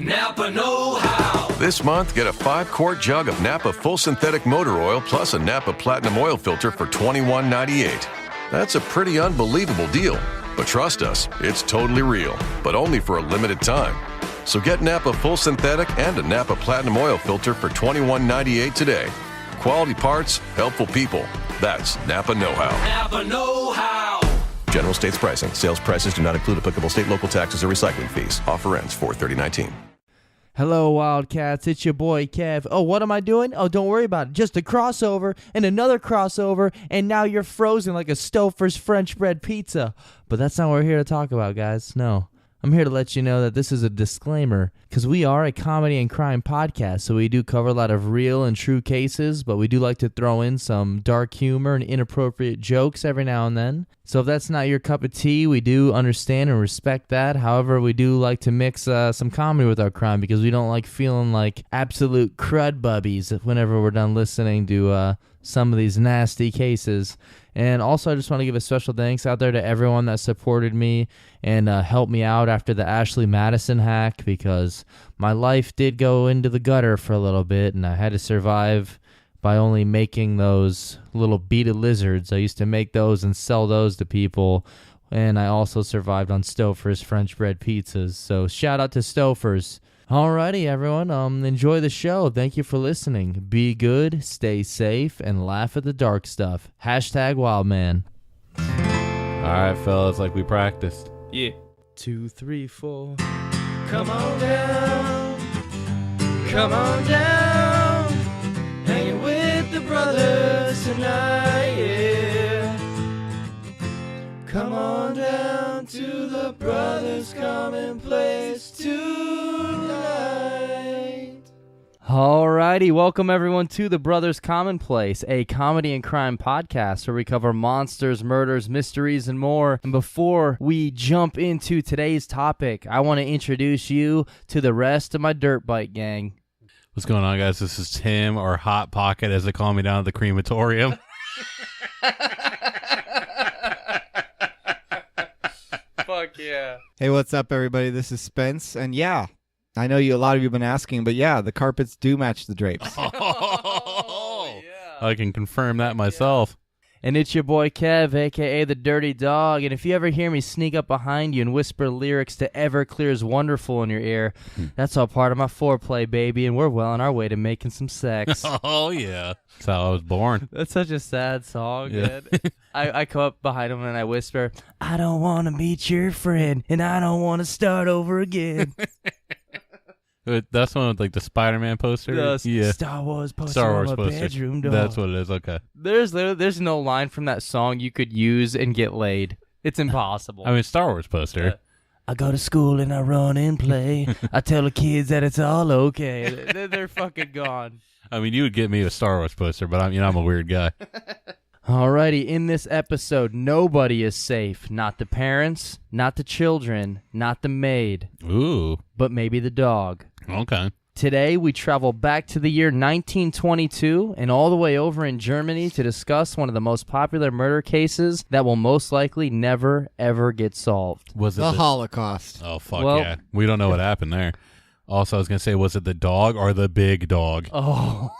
Napa know-how. This month, get a 5-quart jug of Napa Full Synthetic Motor Oil plus a Napa Platinum Oil Filter for $21.98. That's a pretty unbelievable deal. But trust us, it's totally real, but only for a limited time. So get Napa Full Synthetic and a Napa Platinum Oil Filter for $21.98 today. Quality parts, helpful people. That's Napa know-how. Napa know-how. General States pricing. Sales prices do not include applicable state, local taxes, or recycling fees. Offer ends 4/30/19. Hello, Wildcats. It's your boy, Kev. Oh, what am I doing? Oh, don't worry about it. Just a crossover and another crossover, and now you're frozen like a Stouffer's French bread pizza. But that's not what we're here to talk about, guys. No. I'm here to let you know that this is a disclaimer, because we are a comedy and crime podcast, so we do cover a lot of real and true cases, but we do like to throw in some dark humor and inappropriate jokes every now and then. So if that's not your cup of tea, we do understand and respect that. However, we do like to mix some comedy with our crime, because we don't like feeling like absolute crud bubbies whenever we're done listening to some of these nasty cases. And also, I just want to give a special thanks out there to everyone that supported me and helped me out after the Ashley Madison hack, because my life did go into the gutter for a little bit, and I had to survive by only making those little beaded lizards. I used to make those and sell those to people, and I also survived on Stouffer's French bread pizzas. So shout out to Stouffer's. Alrighty, everyone. Enjoy the show. Thank you for listening. Be good, stay safe, and laugh at the dark stuff. # Wildman. All right, fellas, like we practiced. Yeah. 2, 3, 4. Come on down. Come on down. Hanging with the brothers tonight, yeah. Come on down to the BrothersCommon.Place tonight. Alrighty, welcome everyone to the BrothersCommon.Place, a comedy and crime podcast where we cover monsters, murders, mysteries, and more. And before we jump into today's topic, I want to introduce you to the rest of my dirt bike gang. What's going on, guys? This is Tim, or Hot Pocket, as they call me down at the crematorium. Fuck yeah. Hey, what's up, everybody? This is Spence, and yeah, I know a lot of you have been asking, but yeah, the carpets do match the drapes. Oh, yeah. I can confirm that myself. And it's your boy Kev, a.k.a. the Dirty Dog, and if you ever hear me sneak up behind you and whisper lyrics to Everclear's Wonderful in your ear, that's all part of my foreplay, baby, and we're well on our way to making some sex. Oh, yeah. That's how I was born. That's such a sad song, Yeah. man. I come up behind him and I whisper, I don't want to meet your friend, and I don't want to start over again. That's one with like the Spider-Man poster. Yeah. Star Wars poster on my bedroom door. That's what it is. Okay. There's no line from that song you could use and get laid. It's impossible. I mean, Star Wars poster. I go to school and I run and play. I tell the kids that it's all okay. They're fucking gone. I mean, you would get me a Star Wars poster, but I'm a weird guy. Alrighty, in this episode, nobody is safe. Not the parents, not the children, not the maid. Ooh. But maybe the dog. Okay. Today, we travel back to the year 1922 and all the way over in Germany to discuss one of the most popular murder cases that will most likely never, ever get solved. Was it the Holocaust. Oh, fuck yeah. We don't know what happened there. Also, I was going to say, was it the dog or the big dog? Oh.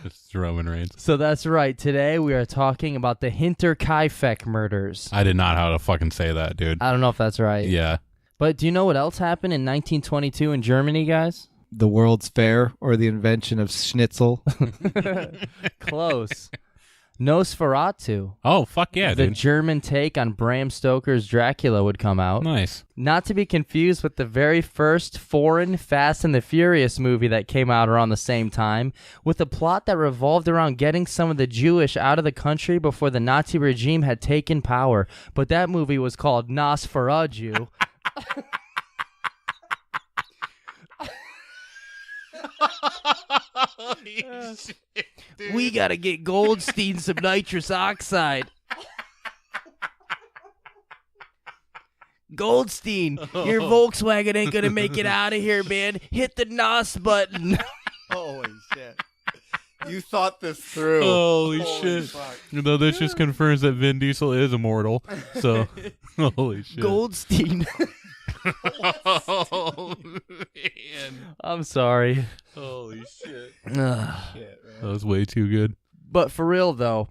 It's Roman Reigns. So that's right. Today, we are talking about the Hinterkaifeck Murders. I did not know how to fucking say that, dude. I don't know if that's right. Yeah. But do you know what else happened in 1922 in Germany, guys? The World's Fair, or the invention of schnitzel. Close. Nosferatu. Oh, fuck yeah, The dude. German take on Bram Stoker's Dracula would come out. Nice. Not to be confused with the very first foreign Fast and the Furious movie that came out around the same time, with a plot that revolved around getting some of the Jewish out of the country before the Nazi regime had taken power. But that movie was called Nosferatu. Shit, We gotta get Goldstein some nitrous oxide. Goldstein, your Volkswagen ain't gonna make it out of here, man. Hit the NOS button. Holy shit. You thought this through. Holy shit. Fuck. No, this just confirms that Vin Diesel is immortal. So, holy shit. Goldstein. I'm sorry. Holy shit. Ugh. That was way too good. But for real, though,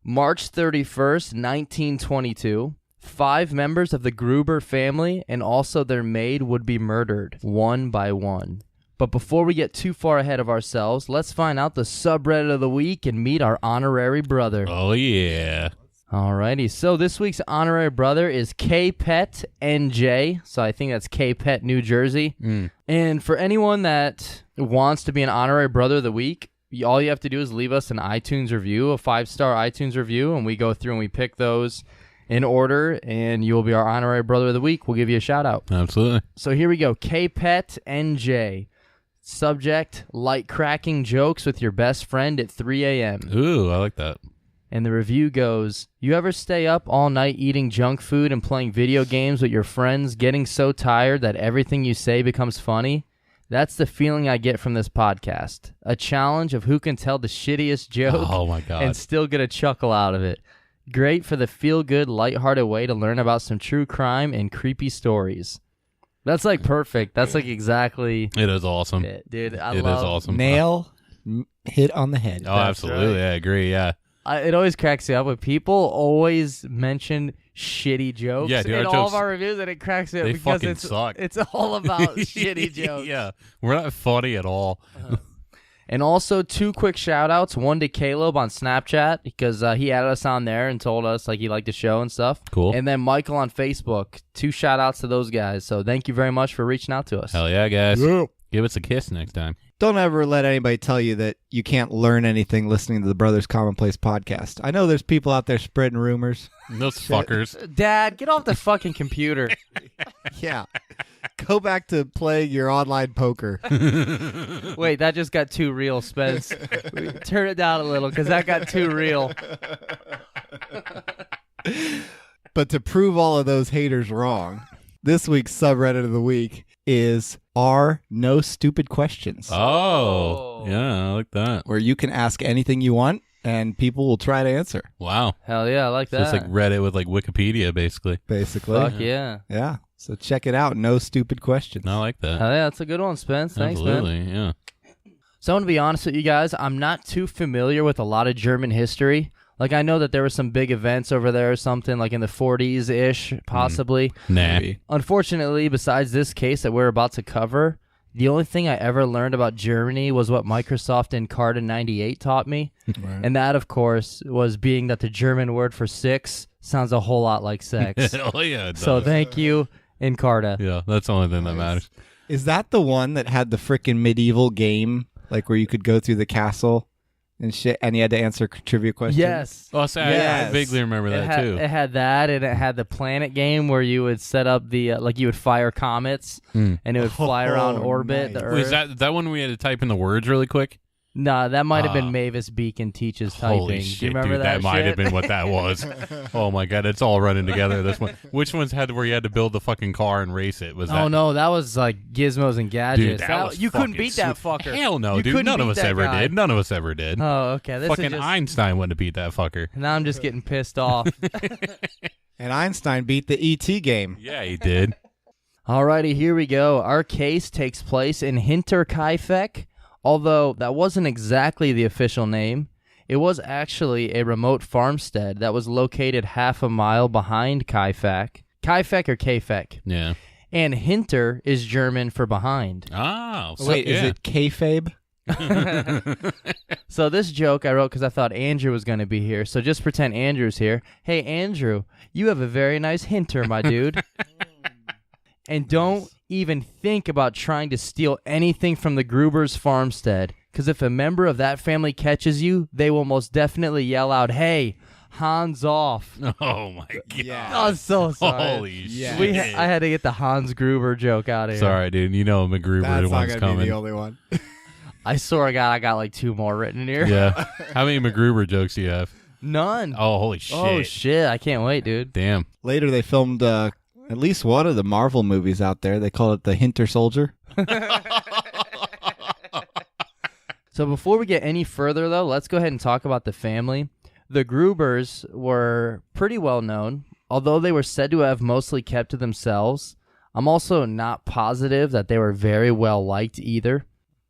March 31st, 1922, 5 members of the Gruber family and also their maid would be murdered, one by one. But before we get too far ahead of ourselves, let's find out the subreddit of the week and meet our honorary brother. Oh, yeah. Alrighty, so this week's honorary brother is KPet NJ, so I think that's KPet New Jersey. And for anyone that wants to be an honorary brother of the week, all you have to do is leave us an iTunes review, a 5-star iTunes review, and we go through and we pick those in order, and you will be our honorary brother of the week. We'll give you a shout out. Absolutely. So here we go, KPet NJ. Subject, light cracking jokes with your best friend at 3 a.m. Ooh, I like that. And the review goes, you ever stay up all night eating junk food and playing video games with your friends, getting so tired that everything you say becomes funny? That's the feeling I get from this podcast. A challenge of who can tell the shittiest joke Oh, my God. and still get a chuckle out of it. Great for the feel-good, lighthearted way to learn about some true crime and creepy stories. That's like perfect. That's like exactly It is awesome. it, dude. It is awesome. Nail, hit on the head. Oh, absolutely. I agree. Yeah. It always cracks me up when people always mention shitty jokes Yeah, dude, in our all jokes, of our reviews, and it cracks me up they because fucking it's suck. it's all about shitty jokes. Yeah. We're not funny at all. And also 2 quick shout outs. One to Caleb on Snapchat because he added us on there and told us like he liked the show and stuff. Cool. And then Michael on Facebook. 2 shout outs to those guys. So thank you very much for reaching out to us. Hell yeah, guys. Give us a kiss next time. Don't ever let anybody tell you that you can't learn anything listening to the Brothers Commonplace podcast. I know there's people out there spreading rumors. Those fuckers. Dad, get off the fucking computer. Yeah. Go back to playing your online poker. Wait, that just got too real, Spence. Turn it down a little because that got too real. But to prove all of those haters wrong, this week's subreddit of the week is Are No Stupid Questions, Oh. Yeah, I like that. where you can ask anything you want and people will try to answer, Wow. Hell yeah, I like So that. it's like Reddit with like Wikipedia, basically. basically. Fuck yeah. Yeah. So check it out. No Stupid Questions. I like that. Hell yeah, that's a good one, Spence. Thanks, man. Absolutely, yeah. So I'm going to be honest with you guys. I'm not too familiar with a lot of German history. Like, I know that there were some big events over there or something, like in the 40s-ish, possibly. Nah. Unfortunately, besides this case that we're about to cover, the only thing I ever learned about Germany was what Microsoft Encarta 98 taught me. Right. And that, of course, was being that the German word for 6 sounds a whole lot like sex. Oh, yeah, it does. So thank you, Encarta. Yeah, that's the only thing that matters. Is that the one that had the freaking medieval game, like where you could go through the castle and shit, and you had to answer trivia questions? Yes. Oh, so I Yes. vaguely remember It that, had, too. it had that, and it had the planet game where you would set up the, like you would fire comets, and it would fly around Oh, orbit nice. the Earth. Was that one we had to type in the words really quick? Nah, that might have been Ah. Mavis Beacon teaches typing. Holy Do shit, you remember dude, that that might have shit? been what that was. Oh my god, it's all running together. This one, which ones had where you had to build the fucking car and race it? Was that? Oh no, that was like gizmos and gadgets. dude, that was you couldn't fucking beat that sweet. fucker. Hell no, You dude. couldn't None of beat us that ever guy. did. None of us ever did. Oh, okay. This Fucking is just, Einstein wouldn't have beat that fucker. now I'm just getting pissed off. And Einstein beat the E.T. game. Yeah, he did. Alrighty, here we go. Our case takes place in Hinterkaifeck, although that wasn't exactly the official name. It was actually a remote farmstead that was located half a mile behind Kaifeck. Kaifeck or Kaifeck. Yeah. And Hinter is German for behind. Oh, so, Wait, is yeah. it kayfabe? So this joke I wrote because I thought Andrew was going to be here. So just pretend Andrew's here. Hey, Andrew, you have a very nice hinter, my dude. And don't even think about trying to steal anything from the Gruber's farmstead. Because if a member of that family catches you, they will most definitely yell out, hey, Hans off. Oh my god. Yeah. I'm so sorry. Holy Yeah. shit. I had to get the Hans Gruber joke out of here. Sorry, dude. You know McGruber That's not one's going to be coming. the only one. I swear to God, I got like 2 more written here. Yeah. How many McGruber jokes do you have? None. Oh, holy shit. Oh, shit. I can't wait, dude. Damn. Later, they filmed at least one of the Marvel movies out there. They call it the Hinter Soldier. So before we get any further, though, let's go ahead and talk about the family. The Grubers were pretty well known. Although they were said to have mostly kept to themselves, I'm also not positive that they were very well liked either.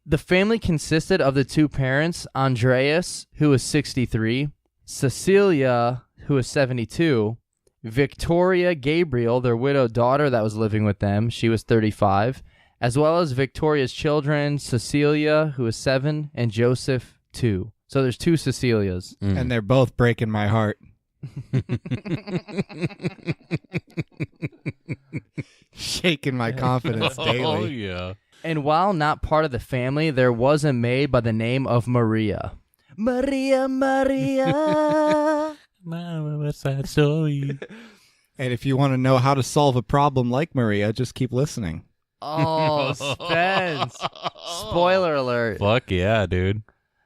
The family consisted of the two parents, Andreas, who was 63, Cecilia, who was 72, Victoria Gabriel, their widowed daughter that was living with them, she was 35, as well as Victoria's children, Cecilia, who was 7, and Joseph, 2. So there's 2 Cecilias. And they're both breaking my heart. Shaking my confidence daily. Oh, yeah. And while not part of the family, there was a maid by the name of Maria. Maria. My West Side Story. And if you want to know how to solve a problem like Maria, just keep listening. Oh, Spence. Spoiler alert. Fuck yeah, dude.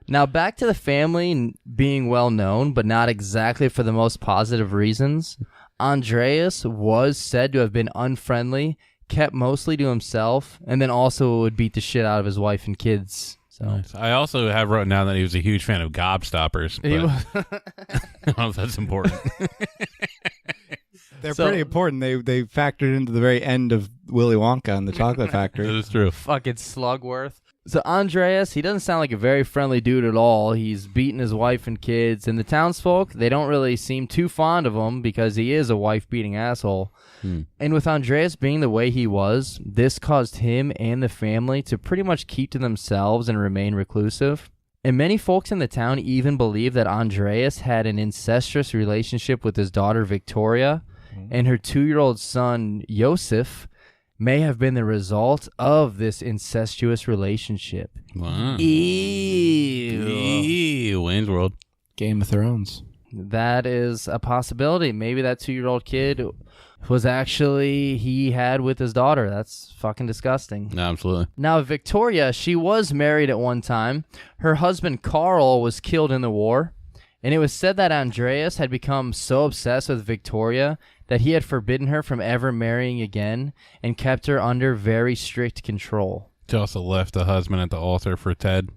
Now, back to the family being well known, but not exactly for the most positive reasons. Andreas was said to have been unfriendly, kept mostly to himself, and then also would beat the shit out of his wife and kids. So Nice. I also have written down that he was a huge fan of gobstoppers. But I don't know if that's important. They're pretty important. They factored into the very end of Willy Wonka and the Chocolate Factory. That is true. fucking Slugworth. So Andreas, he doesn't sound like a very friendly dude at all. He's beating his wife and kids, and the townsfolk, they don't really seem too fond of him because he is a wife-beating asshole. And with Andreas being the way he was, this caused him and the family to pretty much keep to themselves and remain reclusive. And many folks in the town even believe that Andreas had an incestuous relationship with his daughter Victoria, and her 2-year-old son Joseph may have been the result of this incestuous relationship. Wow. Ew. Wayne's World. Game of Thrones. That is a possibility. Maybe that 2-year-old kid was actually he had with his daughter. That's fucking disgusting. No, absolutely. Now, Victoria, she was married at one time. Her husband, Carl, was killed in the war. And it was said that Andreas had become so obsessed with Victoria that he had forbidden her from ever marrying again and kept her under very strict control. She also left the husband at the altar for Ted.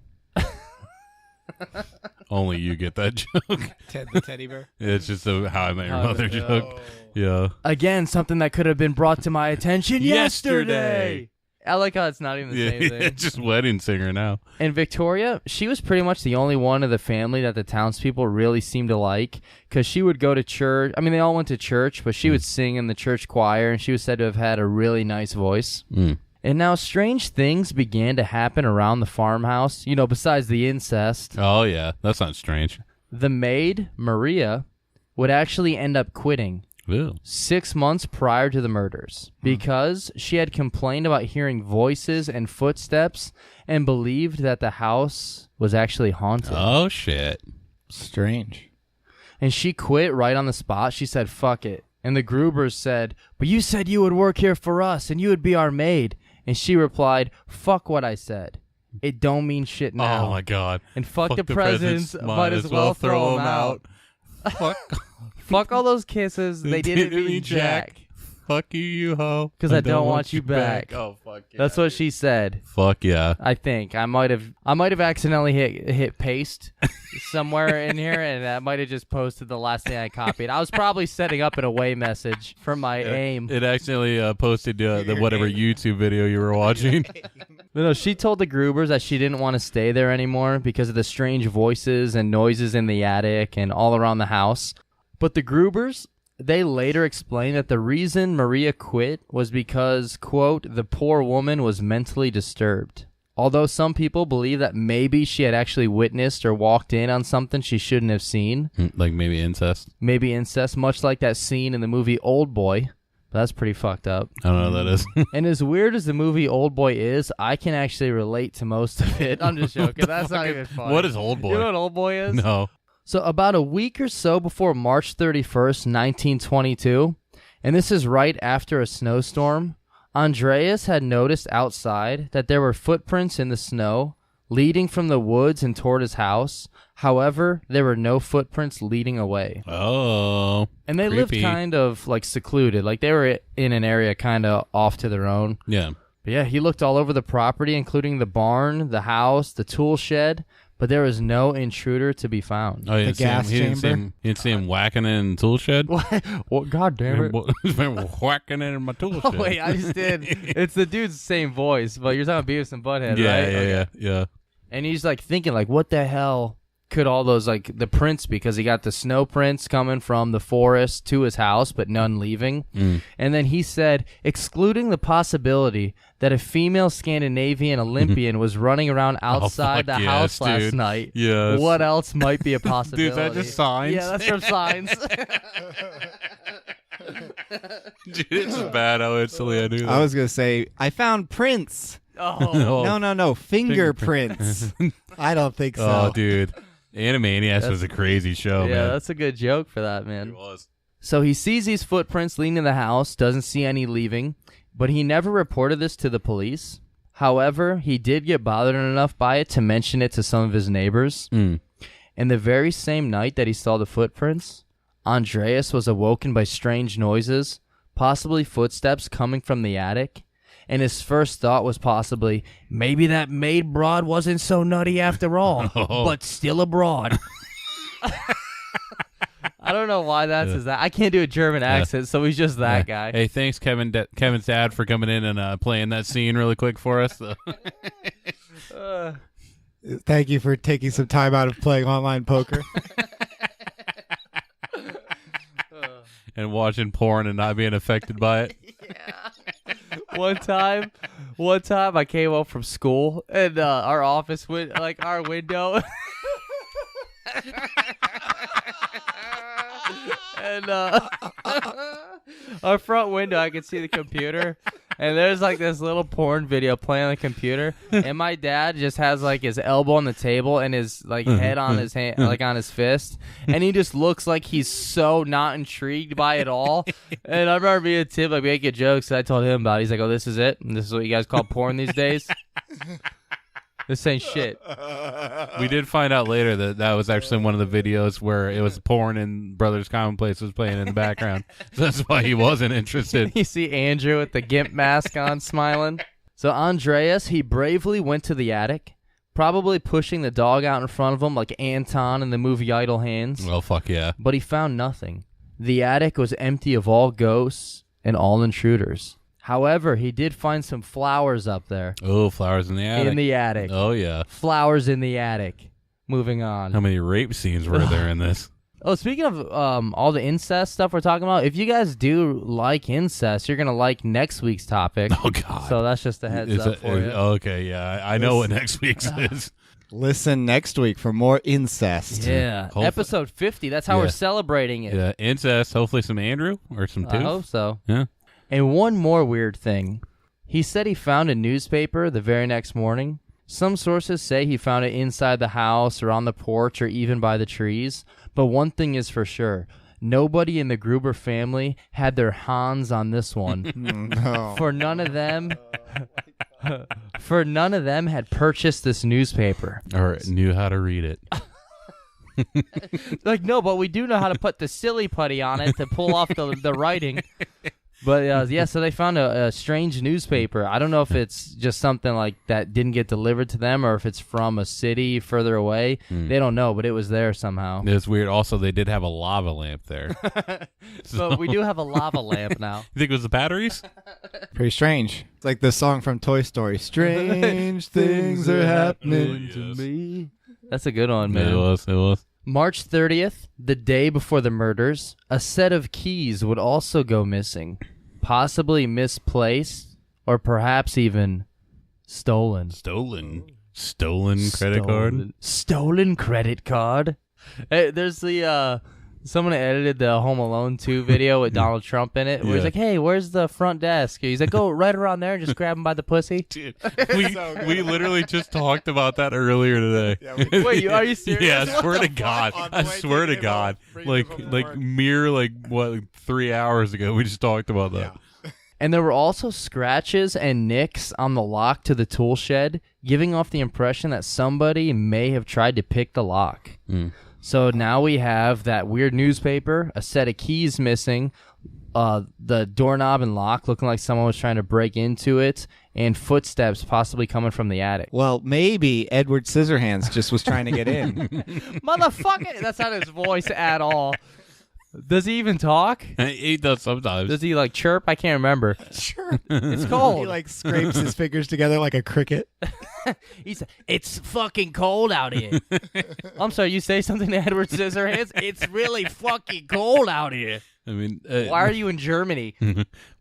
Only you get that joke. Ted the teddy bear. It's just a How I Met Your Mother joke. Yeah. Again, something that could have been brought to my attention yesterday. I like how it's not even the same thing. It's just wedding singer now. And Victoria, she was pretty much the only one of the family that the townspeople really seemed to like, because she would go to church. I mean, they all went to church, but she would sing in the church choir, and she was said to have had a really nice voice. And now strange things began to happen around the farmhouse, you know, besides the incest. Oh, yeah. That's not strange. The maid, Maria, would actually end up quitting. Ew. 6 months prior to the murders because she had complained about hearing voices and footsteps and believed that the house was actually haunted. Oh, shit. Strange. And she quit right on the spot. She said, fuck it. And the Grubers said, but you said you would work here for us and you would be our maid. And she replied, fuck what I said. It don't mean shit now. Oh, my God. And fuck the presents. Might as well throw them out. Fuck. Fuck all those kisses. They didn't mean jack. Fuck you, you hoe. Because I don't want you back. Oh, fuck yeah. That's what she said. Fuck yeah. I think I might have accidentally hit paste somewhere in here, and I might have just posted the last thing I copied. I was probably setting up an away message for my aim. It accidentally posted the whatever YouTube video you were watching. No, she told the Grubers that she didn't want to stay there anymore because of the strange voices and noises in the attic and all around the house. But the Grubers, they later explained that the reason Maria quit was because, quote, the poor woman was mentally disturbed. Although some people believe that maybe she had actually witnessed or walked in on something she shouldn't have seen. Like maybe incest? Maybe incest, much like that scene in the movie Old Boy. That's pretty fucked up. I don't know what that is. And as weird as the movie Old Boy is, I can actually relate to most of it. I'm just joking. That's not even funny. What is Old Boy? You know what Old Boy is? No. So about a week or so before March 31st, 1922, and this is right after a snowstorm, Andreas had noticed outside that there were footprints in the snow leading from the woods and toward his house. However, there were no footprints leading away. Oh, and they lived kind of like secluded, like they were in an area kind of off to their own. Yeah. But yeah, he looked all over the property, including the barn, the house, the tool shed, but there was no intruder to be found. Oh, The gas he chamber? didn't see him whacking it in the tool shed? Well, God damn it. He's been whacking it in my tool Oh, shed. wait, I just did. It's the dude's same voice, but you're talking Beavis and Butthead, right? Yeah. And he's like thinking, like, what the hell could all those, like, the prints, because he got the snow prints coming from the forest to his house, but none leaving. And then he said, excluding the possibility that a female Scandinavian Olympian was running around outside the house last night. Yes. What else might be a possibility? Dude, is that just signs? Yeah, that's from Signs. Dude, it's bad how instantly I knew that. I was gonna say I found prints. Oh, No, fingerprints. I don't think so. Oh, dude. Animaniacs was a crazy show, yeah, man. that's a good joke for that, man. It was. So he sees these footprints leading to the house, doesn't see any leaving, but he never reported this to the police. However, he did get bothered enough by it to mention it to some of his neighbors. And the very same night that he saw the footprints, Andreas was awoken by strange noises, possibly footsteps coming from the attic. And his first thought was possibly, maybe that maid broad wasn't so nutty after all, but still a broad. I don't know why that's his. I can't do a German accent, so he's just that guy. Hey, thanks, Kevin's dad, for coming in and playing that scene really quick for us. Thank you for taking some time out of playing online poker. And watching porn and not being affected by it. One time I came home from school and our office went like our window. And our front window, I could see the computer, and there's like this little porn video playing on the computer, and my dad just has like his elbow on the table and his like head on his hand, like on his fist, and he just looks like he's so not intrigued by it all. And I remember me and Tim like making jokes, and I told him about it. He's like, "Oh, this is it, and this is what you guys call porn these days." This ain't shit. We did find out later that was actually one of the videos where it was porn and BrothersCommon.Place was playing in the background. So that's why he wasn't interested. You see Andrew with the gimp mask on smiling. So Andreas, he bravely went to the attic, probably pushing the dog out in front of him like Anton in the movie Idle Hands. Well, fuck yeah. But he found nothing. The attic was empty of all ghosts and all intruders. However, he did find some flowers up there. Oh, flowers in the attic. In the attic. Oh, yeah. Flowers in the attic. Moving on. How many rape scenes were there in this? Oh, speaking of all the incest stuff we're talking about, if you guys do like incest, you're going to like next week's topic. Oh, God. So that's just a heads up for you. Okay, yeah. I know what next week's is. Listen next week for more incest. Yeah. Hopefully. Episode 50. That's how we're celebrating it. Yeah, incest. Hopefully some Andrew or some Tooth. I hope so. Yeah. And one more weird thing. He said he found a newspaper the very next morning. Some sources say he found it inside the house or on the porch or even by the trees. But one thing is for sure. Nobody in the Gruber family had their hands on this one. No. For none of them had purchased this newspaper. Or knew how to read it. Like, no, but we do know how to put the silly putty on it to pull off the writing. But yeah, so they found a strange newspaper. I don't know if it's just something like that didn't get delivered to them or if it's from a city further away. They don't know, but it was there somehow. It's weird. Also, they did have a lava lamp there. But we do have a lava lamp now. You think it was the batteries? Pretty strange. It's like the song from Toy Story. Strange things are happening to me. That's a good one, man. It was. March 30th, the day before the murders, a set of keys would also go missing, possibly misplaced, or perhaps even stolen. Stolen credit card? Stolen credit card? Hey, there's the, someone edited the Home Alone 2 video with Donald Trump in it, where he's like, hey, where's the front desk? He's like, go right around there and just grab him by the pussy. Dude, we literally just talked about that earlier today. Wait, are you serious? Yeah, I swear to God. I swear to God. Like 3 hours ago, we just talked about that. Yeah. And there were also scratches and nicks on the lock to the tool shed, giving off the impression that somebody may have tried to pick the lock. So now we have that weird newspaper, a set of keys missing, the doorknob and lock looking like someone was trying to break into it, and footsteps possibly coming from the attic. Well, maybe Edward Scissorhands just was trying to get in. Motherfucker! That's not his voice at all. Does he even talk? He does sometimes. Does he like chirp? I can't remember. Sure. It's cold. He like scrapes his fingers together like a cricket. He's it's fucking cold out here. I'm sorry, you say something to Edward Scissorhands? It's really fucking cold out here. I mean, Why are you in Germany?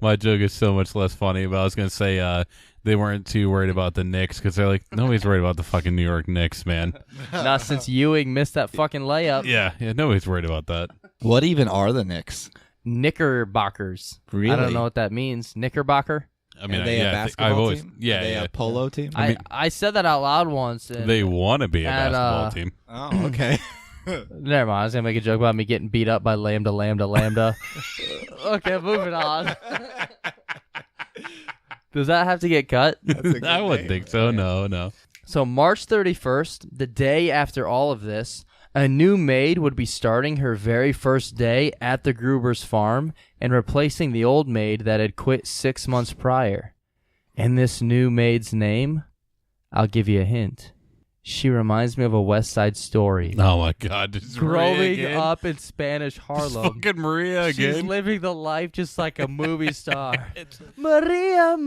my joke is so much less funny, but I was going to say they weren't too worried about the Knicks because they're like, nobody's worried about the fucking New York Knicks, man. Not since Ewing missed that fucking layup. Yeah, nobody's worried about that. What even are the Knicks? Knickerbockers. Really? I don't know what that means. Knickerbocker? I mean, Are they a basketball I've always, team? yeah, Are they yeah. a polo team? I said that out loud once. And They want to be a at, basketball team. Oh, okay. never mind. I was going to make a joke about me getting beat up by Lambda. Okay, moving on. Does that have to get cut? I wouldn't think so. No. So March 31st, the day after all of this, a new maid would be starting her very first day at the Gruber's farm and replacing the old maid that had quit 6 months prior. And this new maid's name? I'll give you a hint. She reminds me of a West Side Story. Oh my God! This is Maria Growing again? up in Spanish This Harlem. fucking Maria again. She's living the life just like a movie star. Maria.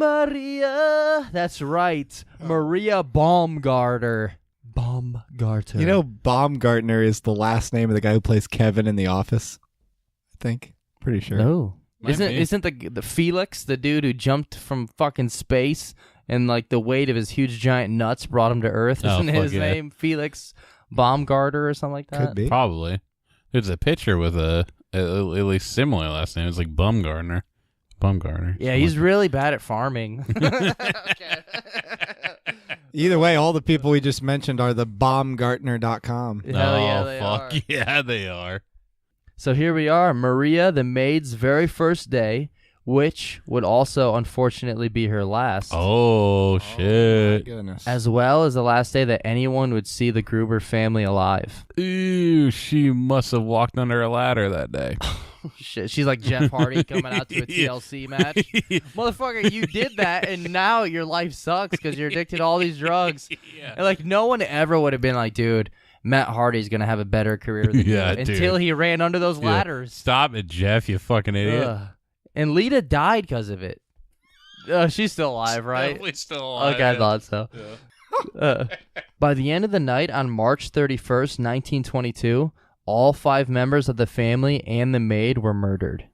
That's right. Maria Baumgartner. You know, Baumgartner is the last name of the guy who plays Kevin in The Office. I think. Pretty sure. No. Might be. Isn't the Felix the dude who jumped from fucking space and like the weight of his huge giant nuts brought him to Earth? Oh, Isn't fuck his yeah. name Felix Baumgartner or something like that? Could be. Probably. There's a picture with at least similar last name. It's like Bumgarner. Yeah, he's really bad at farming. Either way, all the people we just mentioned are the Baumgartner.com. Hell yeah, Oh, they fuck are. yeah, they are. So here we are, Maria, the maid's very first day, which would also unfortunately be her last, Oh, My shit. goodness. as well as the last day that anyone would see the Gruber family alive. Ooh, she must have walked under a ladder that day. Shit, she's like Jeff Hardy coming out to a TLC match. Motherfucker, you did that, and now your life sucks because you're addicted to all these drugs. Yeah. And like, no one ever would have been like, dude, Matt Hardy's gonna have a better career than Yeah, you dude. until he ran under those Yeah. ladders. Stop it, Jeff, you fucking idiot. Ugh. And Lita died because of it. She's still alive, right? Definitely still alive. Okay, I thought so. Yeah. By the end of the night on March 31st, 1922, all 5 members of the family and the maid were murdered.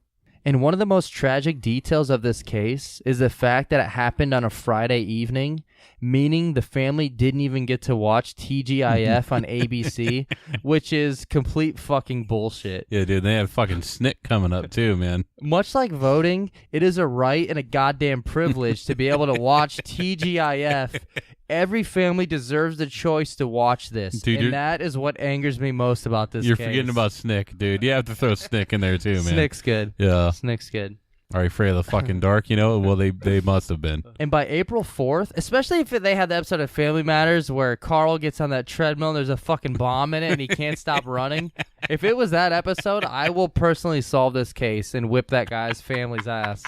And one of the most tragic details of this case is the fact that it happened on a Friday evening, meaning the family didn't even get to watch TGIF on ABC, which is complete fucking bullshit. Yeah, dude, they have fucking Snick coming up too, man. Much like voting, it is a right and a goddamn privilege to be able to watch TGIF. Every family deserves the choice to watch this, Dude, and you're- that is what angers me most about this You're case. forgetting about Snick, dude. You have to throw Snick in there too, man. Snick's good. Yeah. Snick's good. Are you afraid of the fucking dark? You know? Well, they must have been. And by April 4th, especially if they had the episode of Family Matters where Carl gets on that treadmill and there's a fucking bomb in it and he can't stop running, if it was that episode, I will personally solve this case and whip that guy's family's ass.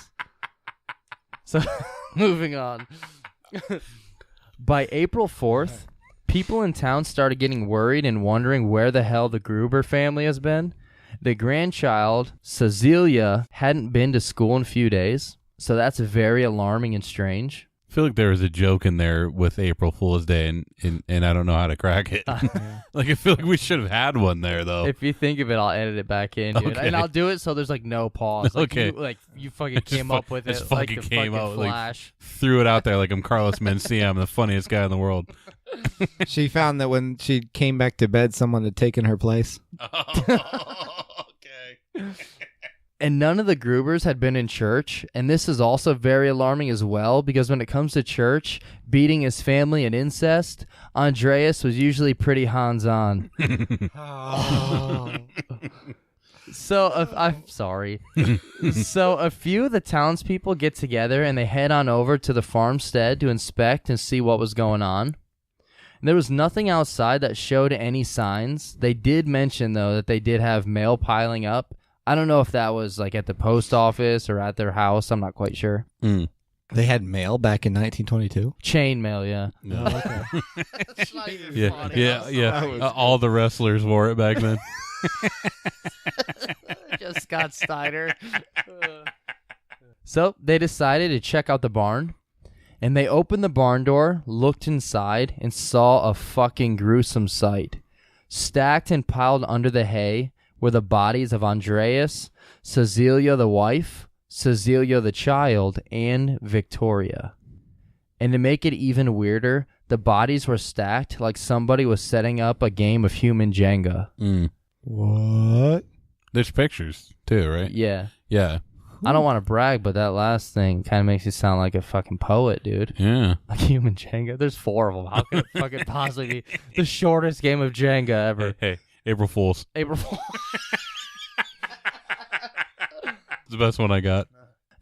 So, moving on. By April 4th, people in town started getting worried and wondering where the hell the Gruber family has been. The grandchild, Cecilia, hadn't been to school in a few days, so that's very alarming and strange. I feel like there was a joke in there with April Fool's Day, and I don't know how to crack it. Like, I feel like we should have had one there, though. If you think of it, I'll edit it back in, dude. Okay. And I'll do it so there's like no pause. Like Okay. you fucking came up with it. Just Like the fucking came fucking out, like- Flash. Threw it out there like I'm Carlos Mencia. I'm the funniest guy in the world. She found that when she came back to bed, someone had taken her place. Okay. And none of the Grubers had been in church, and this is also very alarming as well, because when it comes to church, beating his family and incest, Andreas was usually pretty hands-on. I'm sorry. So a few of the townspeople get together and they head on over to the farmstead to inspect and see what was going on. There was nothing outside that showed any signs. They did mention, though, that they did have mail piling up. I don't know if that was like at the post office or at their house. I'm not quite sure. Mm. They had mail back in 1922. Chain mail, yeah. No. okay. It's not even Yeah, funny. yeah. All the wrestlers wore it back then. Just Scott Steiner. So they decided to check out the barn, and they opened the barn door, looked inside, and saw a fucking gruesome sight. Stacked and piled under the hay were the bodies of Andreas, Cecilia the wife, Cecilia the child, and Victoria. And to make it even weirder, the bodies were stacked like somebody was setting up a game of human Jenga. What? There's pictures too, right? Yeah. Yeah. I don't want to brag, but that last thing kind of makes you sound like a fucking poet, dude. Yeah. Like human Jenga. There's 4 of them. How could it fucking possibly be the shortest game of Jenga ever? Hey, April Fools. April Fool. It's the best one I got.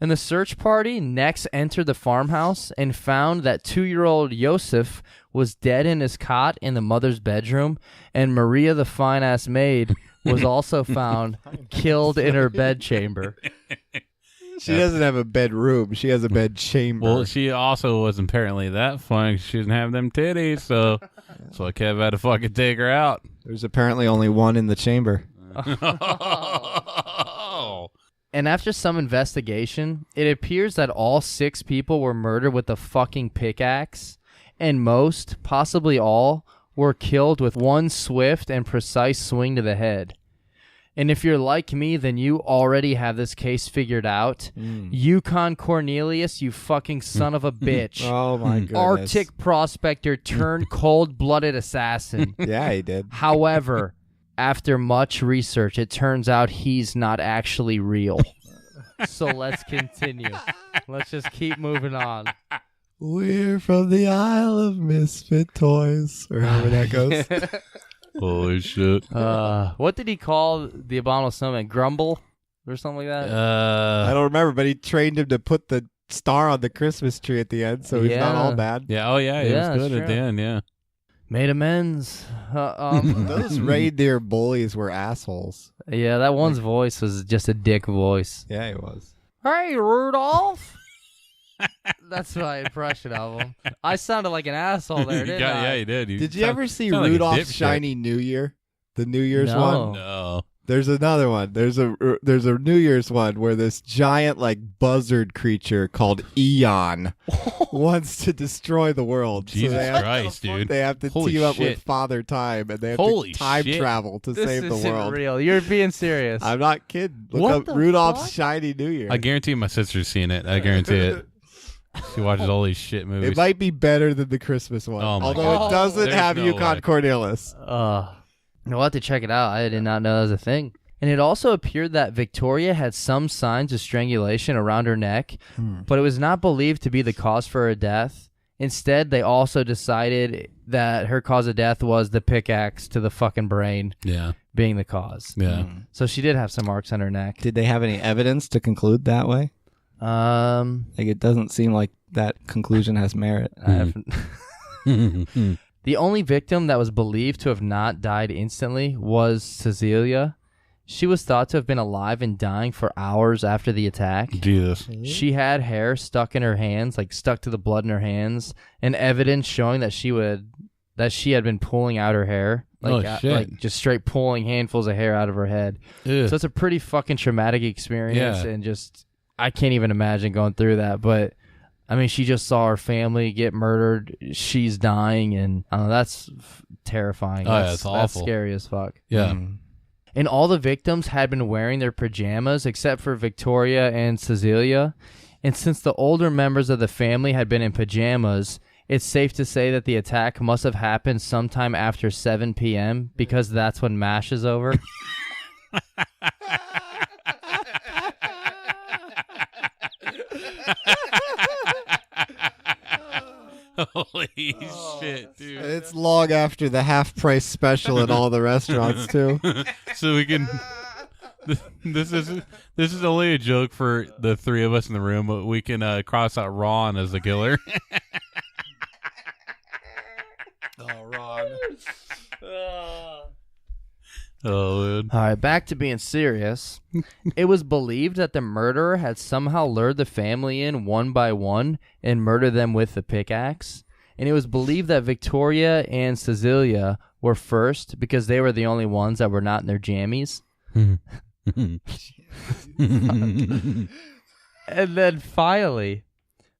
And the search party next entered the farmhouse and found that 2-year-old Yosef was dead in his cot in the mother's bedroom, and Maria, the fine-ass maid, was also found killed in her bedchamber. She doesn't have a bedroom. She has a bed chamber. Well, she also was apparently that fun. She didn't have them titties, so Kev had to fucking take her out. There's apparently only one in the chamber. And after some investigation, it appears that all 6 people were murdered with a fucking pickaxe, and most, possibly all, were killed with one swift and precise swing to the head. And if you're like me, then you already have this case figured out. Yukon Cornelius, you fucking son of a bitch. Oh, my goodness. Arctic prospector turned cold-blooded assassin. Yeah, he did. However, after much research, it turns out he's not actually real. So let's continue. Let's just keep moving on. We're from the Isle of Misfit Toys, or however that goes. Holy shit. What did he call the abominable snowman? Grumble or something like that? I don't remember, but he trained him to put the star on the Christmas tree at the end, so he's not all bad. Yeah, oh yeah, he Yeah, was good that's at the true. end, yeah. Made amends. Those reindeer bullies were assholes. Yeah, that one's voice was just a dick voice. Yeah, he was. Hey, Rudolph. That's my impression of him. I sounded like an asshole there, didn't I? Yeah, you did. Did you ever see sound like a Rudolph's dipshit. Shiny New Year? The New Year's No. one? No. There's another one. There's a New Year's one where this giant like buzzard creature called Eon wants to destroy the world. Jesus they have, Christ, dude. They have to Holy team up shit. with Father Time, and they have Holy to time shit. travel to This save the isn't world. real. You're being serious. I'm not kidding. Look What up the Rudolph's fuck? Shiny New Year. I guarantee my sister's seen it. I guarantee it. She watches all these shit movies. It might be better than the Christmas one, Oh my although God. it doesn't There's have no Yukon way. Cornelius. We'll have to check it out. I did not know that was a thing. And it also appeared that Victoria had some signs of strangulation around her neck, but it was not believed to be the cause for her death. Instead, they also decided that her cause of death was the pickaxe to the fucking brain Yeah. being the cause. Yeah. So she did have some marks on her neck. Did they have any evidence to conclude that way? Like, it doesn't seem like that conclusion has merit. I haven't. The only victim that was believed to have not died instantly was Cecilia. She was thought to have been alive and dying for hours after the attack. Jesus. She had hair stuck in her hands, like stuck to the blood in her hands, and evidence showing that she had been pulling out her hair, like, Oh, shit. like just straight pulling handfuls of hair out of her head. Ugh. So it's a pretty fucking traumatic experience, Yeah. and just I can't even imagine going through that. But I mean, she just saw her family get murdered. She's dying, and I don't know, that's terrifying. Oh, yeah, That's it's awful. scary as fuck. Yeah. And all the victims had been wearing their pajamas except for Victoria and Cecilia. And since the older members of the family had been in pajamas, it's safe to say that the attack must have happened sometime after 7 p.m. because that's when MASH is over. Holy shit, dude. It's long after the half-price special at all the restaurants, too. So we can. This is only a joke for the 3 of us in the room, but we can cross out Ron as the killer. Oh, Ron. Oh, man. All right, back to being serious. It was believed that the murderer had somehow lured the family in one by one and murdered them with the pickaxe. And it was believed that Victoria and Cecilia were first because they were the only ones that were not in their jammies. And then finally,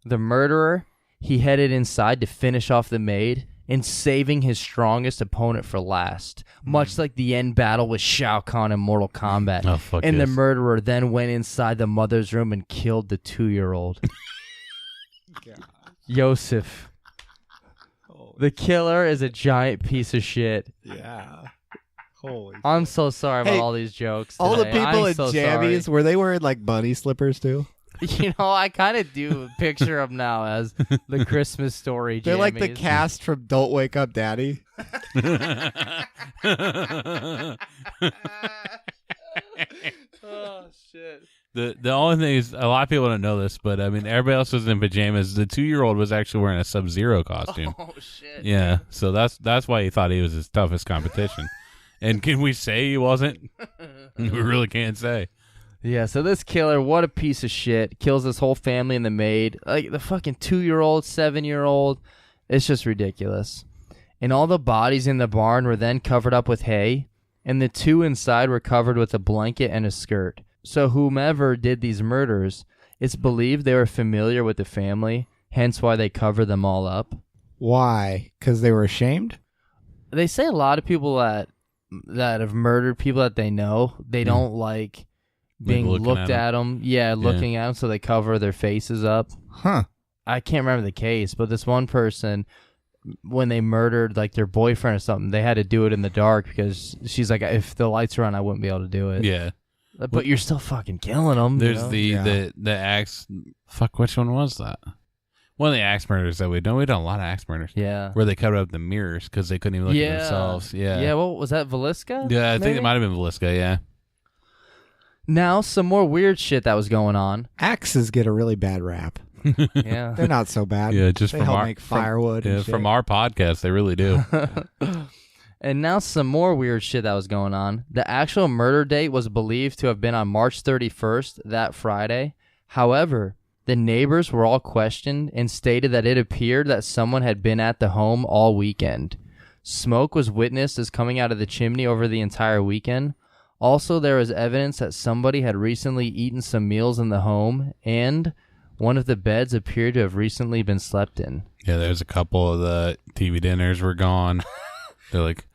the murderer, he headed inside to finish off the maid and saving his strongest opponent for last, much like the end battle with Shao Kahn in Mortal Kombat. Oh, fuck and yes. the murderer then went inside the mother's room and killed the 2-year-old. Yosef. The killer is a giant piece of shit. Yeah. Holy. I'm so sorry about Hey, all these jokes All the today. people I'm in so jammies, sorry. were they wearing like bunny slippers too? You know, I kind of do picture them now as the Christmas story. They're like the jammies. cast from Don't Wake Up Daddy. Oh shit! The only thing is, a lot of people don't know this, but I mean, everybody else was in pajamas. The 2-year-old was actually wearing a Sub-Zero costume. Oh shit! Yeah, so that's why he thought he was his toughest competition. And can we say he wasn't? We really can't say. Yeah. So this killer, what a piece of shit! Kills his whole family and the maid. Like the fucking 2-year-old, 7-year-old. It's just ridiculous. And all the bodies in the barn were then covered up with hay, and the 2 inside were covered with a blanket and a skirt. So whomever did these murders, it's believed they were familiar with the family, hence why they covered them all up. Why? Because they were ashamed? They say a lot of people that have murdered people that they know, they don't like being looking looked at at them. Yeah, looking at them, so they cover their faces up. Huh. I can't remember the case, but this one person, when they murdered like their boyfriend or something, they had to do it in the dark because she's like, if the lights were on, I wouldn't be able to do it. Yeah. But you're still fucking killing them. There's you know? the axe. Fuck, which one was that? One of the axe murders that we've done a lot of axe murders. Yeah. Where they covered up the mirrors because they couldn't even look at themselves. Yeah. Yeah, what was that, Velisca? Yeah, I think maybe? it might have been Velisca, yeah. Now, some more weird shit that was going on. Axes get a really bad rap. Yeah. They're not so bad. Yeah, just they from help our make firewood. yeah, and shit. from our podcast, they really do. And now some more weird shit that was going on. The actual murder date was believed to have been on March 31st, that Friday. However, the neighbors were all questioned and stated that it appeared that someone had been at the home all weekend. Smoke was witnessed as coming out of the chimney over the entire weekend. Also, there was evidence that somebody had recently eaten some meals in the home, and one of the beds appeared to have recently been slept in. Yeah, there's a couple of the TV dinners were gone. They're like,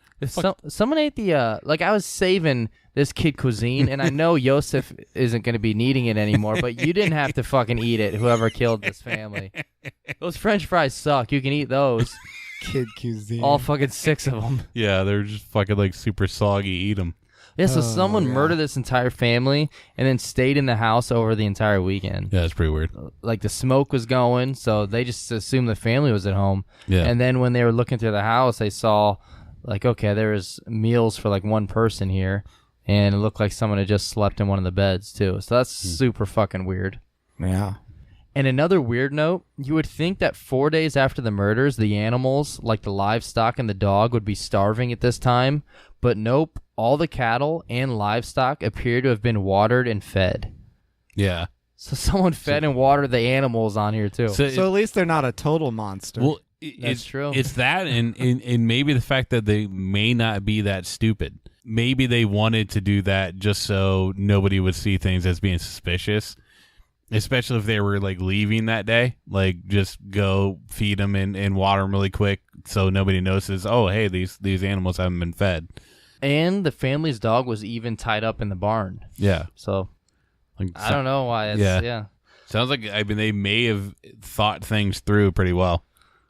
Someone ate the, like I was saving this kid cuisine, and I know Yosef isn't going to be needing it anymore, but you didn't have to fucking eat it, whoever killed this family. Those French fries suck. You can eat those. Kid cuisine. All fucking 6 of them. yeah, they're just fucking like super soggy. Eat them. Yeah, so someone murdered this entire family and then stayed in the house over the entire weekend. Yeah, it's pretty weird. Like the smoke was going, so they just assumed the family was at home. Yeah. And then when they were looking through the house, they saw, like, okay, there was meals for like one person here, and it looked like someone had just slept in one of the beds too. So that's super fucking weird. Yeah. And another weird note, you would think that 4 days after the murders, the animals, like the livestock and the dog, would be starving at this time. But nope, all the cattle and livestock appear to have been watered and fed. Yeah. So someone fed and watered the animals on here too. So at least they're not a total monster. Well, That's true. It's that, and maybe the fact that they may not be that stupid. Maybe they wanted to do that just so nobody would see things as being suspicious, especially if they were like leaving that day. Like, just go feed them and water them really quick so nobody notices. Oh, hey, these animals haven't been fed. And the family's dog was even tied up in the barn. Yeah, So like, I don't know why. It's, yeah. Sounds like they may have thought things through pretty well.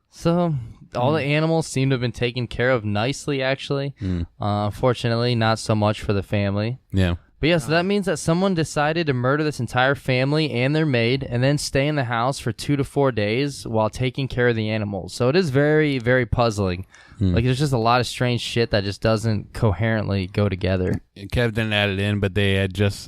So all the animals seem to have been taken care of nicely, actually. Unfortunately, not so much for the family. Yeah. But yeah, so that means that someone decided to murder this entire family and their maid and then stay in the house for 2 to 4 days while taking care of the animals. So it is very, very puzzling. Like, there's just a lot of strange shit that just doesn't coherently go together. Kev didn't add it in, but they had just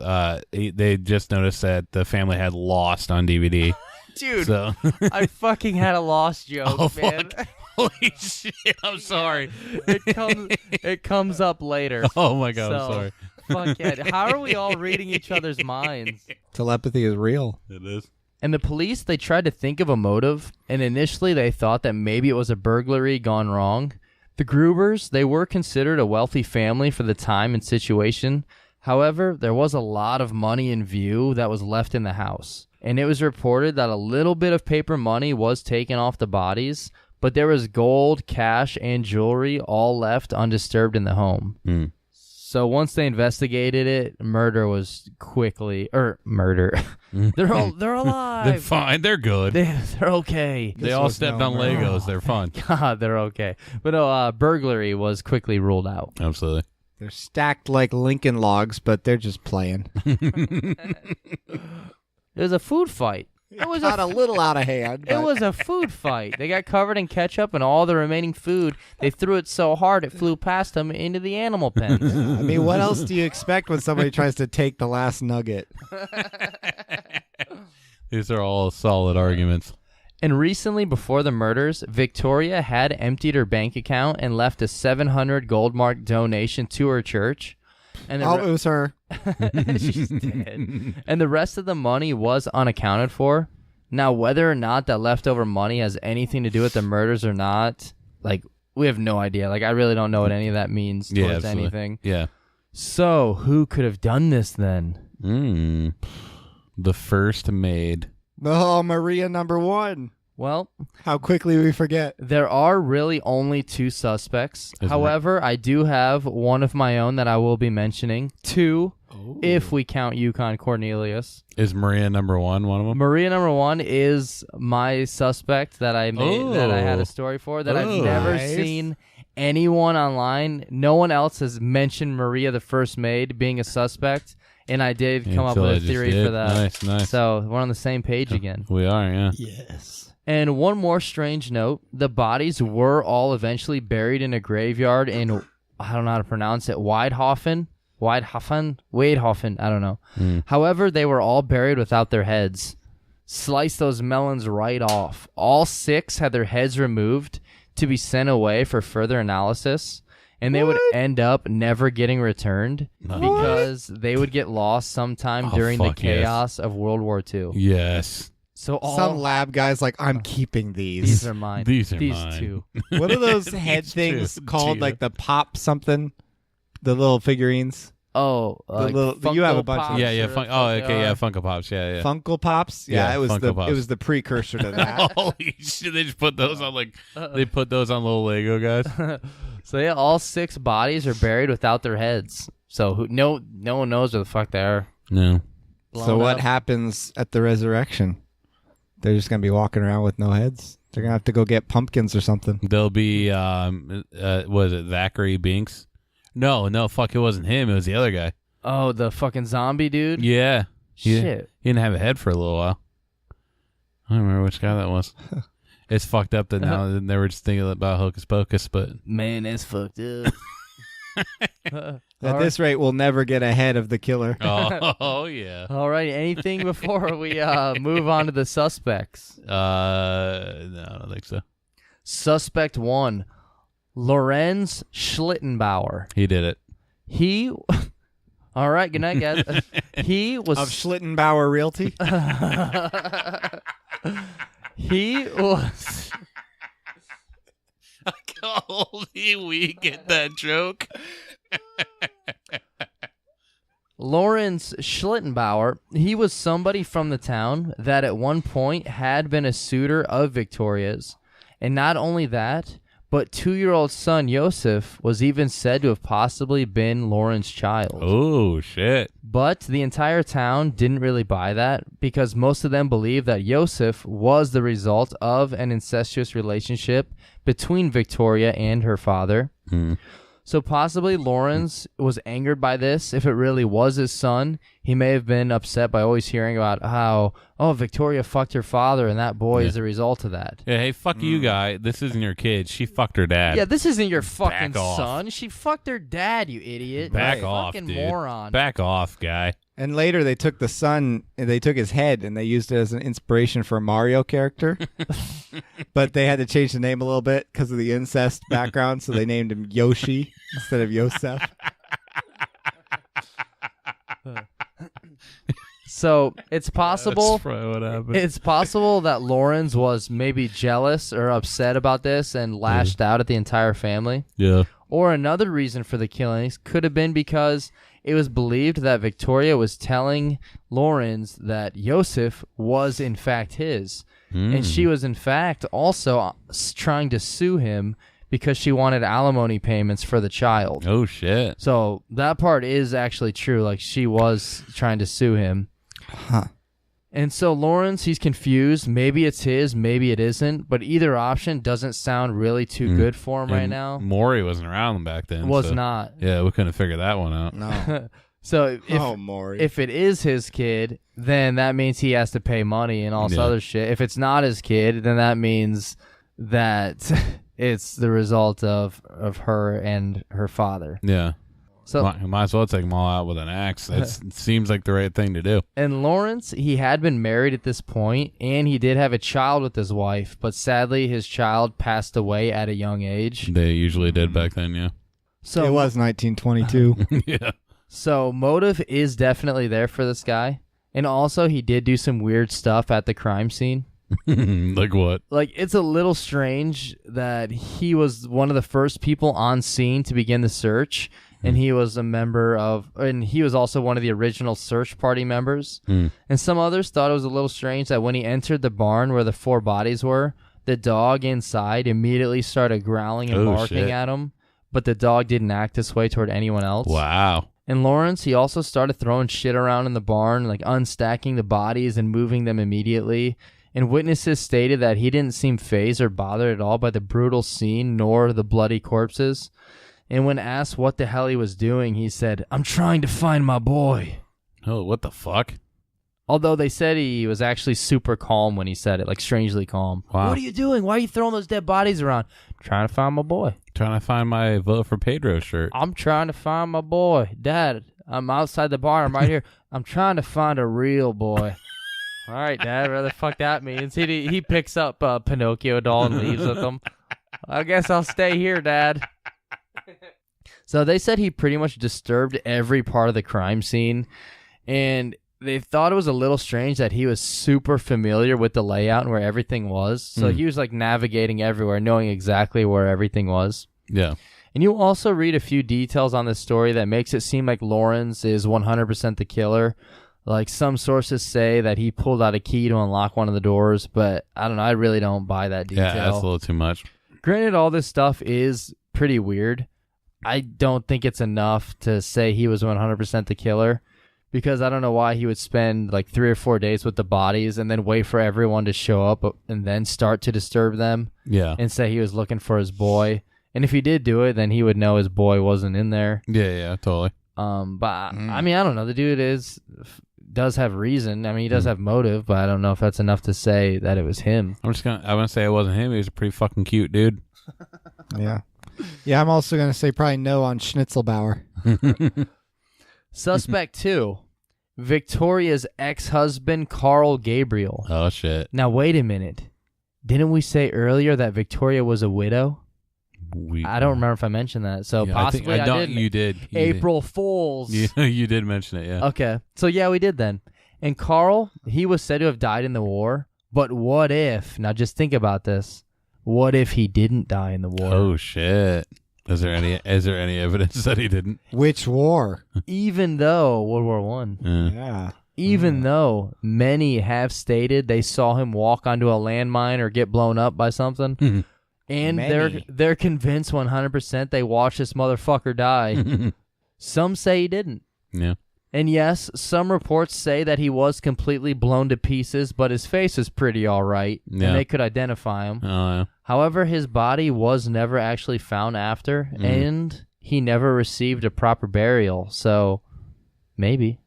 they just noticed that the family had Lost on DVD. Dude, So I fucking had a Lost joke, Oh, man. fuck. Holy shit! I'm sorry. It comes up later. Oh my god! So, I'm sorry. Fuck it. How are we all reading each other's minds? Telepathy is real. It is. And the police, they tried to think of a motive, and initially they thought that maybe it was a burglary gone wrong. The Grubers, they were considered a wealthy family for the time and situation. However, there was a lot of money in view that was left in the house. And it was reported that a little bit of paper money was taken off the bodies, but there was gold, cash, and jewelry all left undisturbed in the home. Mm. So once they investigated it, murder. They're alive. They're fine. They're good. They're okay. They all stepped on Legos. They're fun. God, they're okay. But no, burglary was quickly ruled out. Absolutely. They're stacked like Lincoln logs, but they're just playing. It was a food fight. It was Got a little out of hand. It but- was a food fight. They got covered in ketchup and all the remaining food. They threw it so hard it flew past them into the animal pens. I mean, what else do you expect when somebody tries to take the last nugget? These are all solid arguments. And recently, before the murders, Victoria had emptied her bank account and left a 700 gold mark donation to her church. And the It was her. she's dead. And the rest of the money was unaccounted for. Now, whether or not that leftover money has anything to do with the murders or not, like, we have no idea. Like, I really don't know what any of that means towards absolutely. anything. Yeah. So, who could have done this then? The first maid. Oh, Maria number 1. Well, How quickly we forget. there are really only 2 suspects. Isn't However, I do have one of my own that I will be mentioning. 2, if we count Yukon Cornelius. Is Maria number one of them? Maria number 1 is my suspect that I made, that I had a story for, that I've never Nice. seen anyone online. No one else has mentioned Maria the first maid being a suspect, and I did come up Until I with a just theory did. for that. Nice. So we're on the same page again. We are, yeah. Yes. And one more strange note, the bodies were all eventually buried in a graveyard in, I don't know how to pronounce it, Waidhofen, I don't know. However, they were all buried without their heads. Slice those melons right off. All 6 had their heads removed to be sent away for further analysis, and they would end up never getting returned because they would get lost sometime during the fuck yes. chaos of World War II. Yes. So all Some lab guy's like, I'm keeping these. these are mine. These are mine. 2. What are those head These things two. called? Gee. Like the pop something? The little figurines? Oh, like little- you have a Funko bunch of- Pops Yeah, or okay, yeah, fuck Funko Pops, yeah. Funko Pops? Yeah, Yeah, it was Funko the Pops. it was the precursor to that. Holy shit! They just put those on they put those on little Lego guys. they are. So yeah, all 6 bodies are buried without their heads. So no one knows where the fuck they are. No. So Blown what up. happens at the resurrection? They're just gonna be walking around with no heads. They're gonna have to go get pumpkins or something. There'll be was it Zachary Binks? No, fuck, it wasn't him. It was the other guy. Oh, the fucking zombie dude. Yeah. He Shit. didn't have a head for a little while. I don't remember which guy that was. It's fucked up that now they were just thinking about Hocus Pocus, but Man, that's fucked up. At this rate, we'll never get ahead of the killer. oh yeah. All right. Anything before we move on to the suspects? No, I don't think so. Suspect 1, Lorenz Schlittenbauer. He did it. He. All right. Good night, guys. He was. Of Schlittenbauer Realty? He was. Holy, we get that joke. Lawrence Schlittenbauer, he was somebody from the town that at one point had been a suitor of Victoria's. And not only that, but 2-year-old son Yosef was even said to have possibly been Lauren's child. Oh shit. But the entire town didn't really buy that because most of them believed that Yosef was the result of an incestuous relationship between Victoria and her father. So possibly Lawrence was angered by this. If it really was his son, he may have been upset by always hearing about how, Victoria fucked her father and that boy is the result of that. Yeah, hey, fuck you, guy. This isn't your kid. She fucked her dad. Yeah, this isn't your fucking Back off. son. She fucked her dad, you idiot. Back You off, fucking dude. moron. Back off, guy. And later they took the son, they took his head, and they used it as an inspiration for a Mario character. But they had to change the name a little bit because of the incest background, so they named him Yoshi instead of Yosef. So it's possible. That's probably what happened. It's possible that Lawrence was maybe jealous or upset about this and lashed out at the entire family. Yeah. Or another reason for the killings could have been because it was believed that Victoria was telling Lawrence that Yosef was in fact his. And she was in fact also trying to sue him because she wanted alimony payments for the child. Oh, shit. So that part is actually true. Like, she was trying to sue him. Huh. And so Lawrence, he's confused. Maybe it's his, maybe it isn't. But either option doesn't sound really too good for him right And now. Maury wasn't around back then. Was so- not. Yeah, we couldn't figure that one out. No. So Maury. if it is his kid, then that means he has to pay money and all this other shit. If it's not his kid, then that means that it's the result of her and her father. Yeah. So Might as well take them all out with an axe. It seems like the right thing to do. and Lawrence, he had been married at this point, and he did have a child with his wife, but sadly his child passed away at a young age. They usually did back then, yeah. So it was 1922. Yeah. So motive is definitely there for this guy. And also he did do some weird stuff at the crime scene. Like what? Like, it's a little strange that he was one of the first people on scene to begin the search, and he was a member of, and he was also one of the original search party members. And some others thought it was a little strange that when he entered the barn where the 4 bodies were, the dog inside immediately started growling and barking shit. at him, but the dog didn't act this way toward anyone else. Wow. And Lawrence, he also started throwing shit around in the barn, like unstacking the bodies and moving them immediately. And witnesses stated that he didn't seem fazed or bothered at all by the brutal scene nor the bloody corpses. And when asked what the hell he was doing, he said, "I'm trying to find my boy." Oh, what the fuck? Although they said he was actually super calm when he said it, like strangely calm. Wow. What are you doing? Why are you throwing those dead bodies around? Trying to find my boy. Trying to find my vote for Pedro shirt. I'm trying to find my boy. Dad, I'm outside the bar. I'm right here. I'm trying to find a real boy. All right, Dad, whatever the fuck that means. He picks up a Pinocchio doll and leaves with him. I guess I'll stay here, Dad. So they said he pretty much disturbed every part of the crime scene, and they thought it was a little strange that he was super familiar with the layout and where everything was. So he was like navigating everywhere, knowing exactly where everything was. Yeah. And you also read a few details on this story that makes it seem like Lawrence is 100% the killer. Like, some sources say that he pulled out a key to unlock one of the doors, but I don't know. I really don't buy that detail. Yeah, that's a little too much. Granted, all this stuff is pretty weird. I don't think it's enough to say he was 100% the killer, because I don't know why he would spend like 3 or 4 days with the bodies and then wait for everyone to show up and then start to disturb them. Yeah. And say he was looking for his boy. And if he did do it, then he would know his boy wasn't in there. Yeah, totally. But I mean, I don't know. The dude does have reason. I mean, he does have motive, but I don't know if that's enough to say that it was him. I'm gonna say it wasn't him. He was a pretty fucking cute dude. Yeah. Yeah, I'm also going to say probably no on Schnitzelbauer. Suspect 2, Victoria's ex-husband, Carl Gabriel. Oh shit. Now, wait a minute. Didn't we say earlier that Victoria was a widow? I don't remember if I mentioned that. So Yeah, possibly I didn't. You did. You April Fools. did. You did mention it, yeah. Okay. So yeah, we did then. And Carl, he was said to have died in the war. But what if, now just think about this, what if he didn't die in the war? Oh shit. Is there any evidence that he didn't? Which war? Even though World War One. Yeah. Even though many have stated they saw him walk onto a landmine or get blown up by something. And Many. they're convinced 100% they watched this motherfucker die. Some say he didn't. Yeah. And yes, some reports say that he was completely blown to pieces, but his face is pretty all right, Yeah. and they could identify him. Oh yeah. However, his body was never actually found after, and he never received a proper burial. So maybe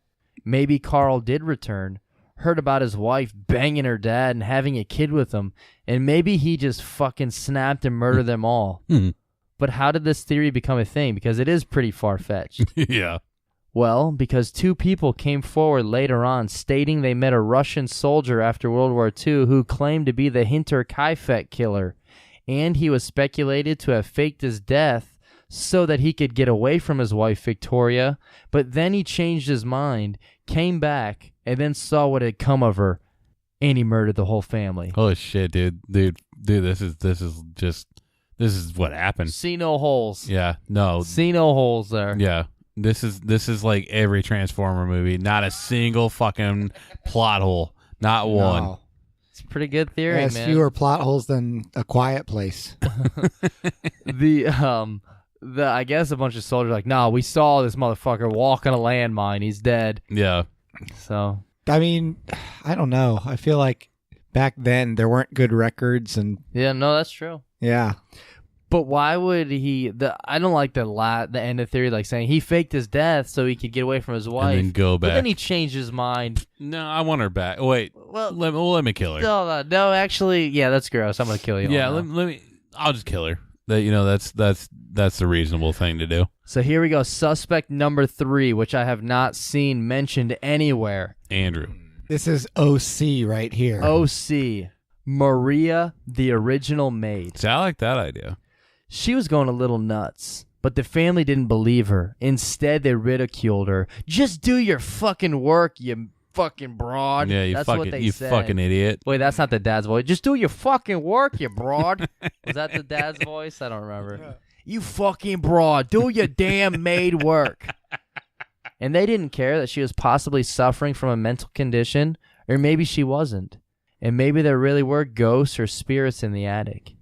Carl did return, heard about his wife banging her dad and having a kid with him, and maybe he just fucking snapped and murdered them all. But how did this theory become a thing? Because it is pretty far-fetched. Yeah. Well, because two people came forward later on stating they met a Russian soldier after World War II who claimed to be the Hinterkaifeck killer, and he was speculated to have faked his death so that he could get away from his wife Victoria, but then he changed his mind, came back, and then saw what had come of her, and he murdered the whole family. Holy shit, dude, this is what happened. See no holes. Yeah, no, See no holes there. yeah. This is like every Transformer movie. Not a single fucking plot hole. Not one. No. It's a pretty good theory, It has man. fewer plot holes than A Quiet Place. The I guess a bunch of soldiers are like, nah, we saw this motherfucker walk on a landmine. He's dead. Yeah. So I mean, I don't know. I feel like back then there weren't good records, and yeah, no, that's true. yeah. But why would he? I don't like the end of theory, like saying he faked his death so he could get away from his wife. And then go But back. then he changed his mind. No, I want her back. Wait, Well, let me kill her. no, actually, yeah, that's gross. I'm gonna kill you. Yeah, all now. let me. I'll just kill her. That's the reasonable thing to do. So here we go. Suspect number 3, which I have not seen mentioned anywhere. Andrew. This is OC right here. OC, Maria, the original maid. See, I like that idea. She was going a little nuts, but the family didn't believe her. Instead, they ridiculed her. Just do your fucking work, you fucking broad. Yeah, That's what they said. fucking idiot. Wait, that's not the dad's voice. Just do your fucking work, you broad. Was that the dad's voice? I don't remember. You fucking broad. Do your damn maid work. And they didn't care that she was possibly suffering from a mental condition, or maybe she wasn't. And maybe there really were ghosts or spirits in the attic.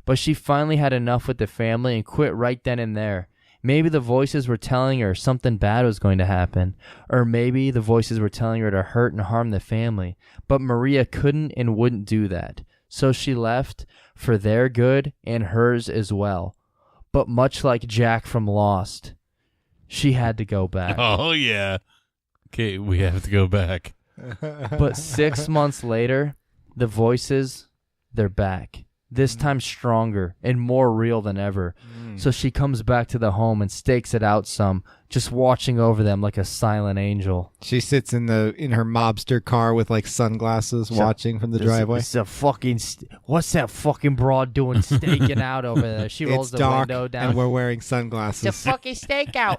But she finally had enough with the family and quit right then and there. Maybe the voices were telling her something bad was going to happen. Or maybe the voices were telling her to hurt and harm the family. But Maria couldn't and wouldn't do that. So she left for their good and hers as well. But much like Jack from Lost, she had to go back. Oh yeah. Okay, we have to go back. But 6 months later, the voices, they're back. This time stronger and more real than ever. So she comes back to the home and stakes it out some, just watching over them like a silent angel. She sits in her mobster car with like sunglasses, watching from the driveway. It's a fucking what's that fucking broad doing staking out over there? She rolls It's the dark, window down. and we're wearing sunglasses. It's a fucking stakeout.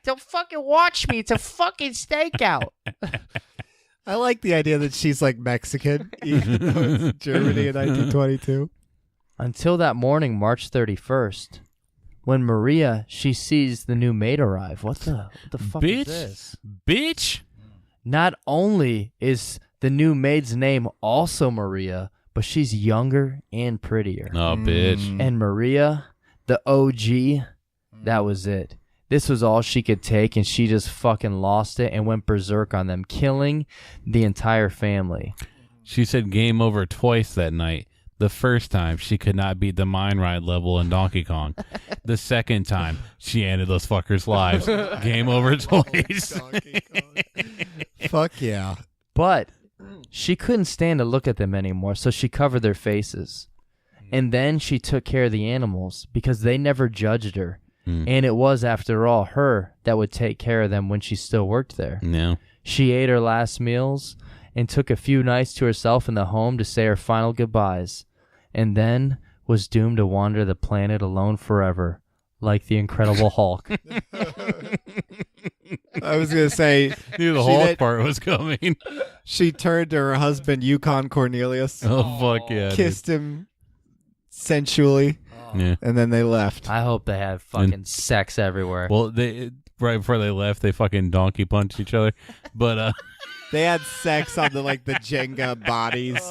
Don't fucking watch me. It's a fucking stakeout. I like the idea that she's like Mexican, even though it's Germany in 1922. Until that morning, March 31st, when Maria, she sees the new maid arrive. What the fuck is this? Bitch. Not only is the new maid's name also Maria, but she's younger and prettier. Oh, bitch. And Maria, the OG, that was it. This was all she could take, and she just fucking lost it and went berserk on them, killing the entire family. She said game over twice that night. The first time, she could not beat the mine ride level in Donkey Kong. The second time, she ended those fuckers' lives. Game over twice. Fuck yeah. But she couldn't stand to look at them anymore, so she covered their faces. And then she took care of the animals because they never judged her. And it was, after all, her that would take care of them when she still worked there. No. She ate her last meals and took a few nights to herself in the home to say her final goodbyes, and then was doomed to wander the planet alone forever, like the Incredible Hulk. I was going to say, Knew the Hulk part was coming. she turned to her husband, Yukon Cornelius, Oh, fuck yeah. kissed him sensually, Yeah. and then they left. I hope they have fucking sex everywhere. Well, they right before they left, they fucking donkey punched each other. But They had sex on the Jenga bodies.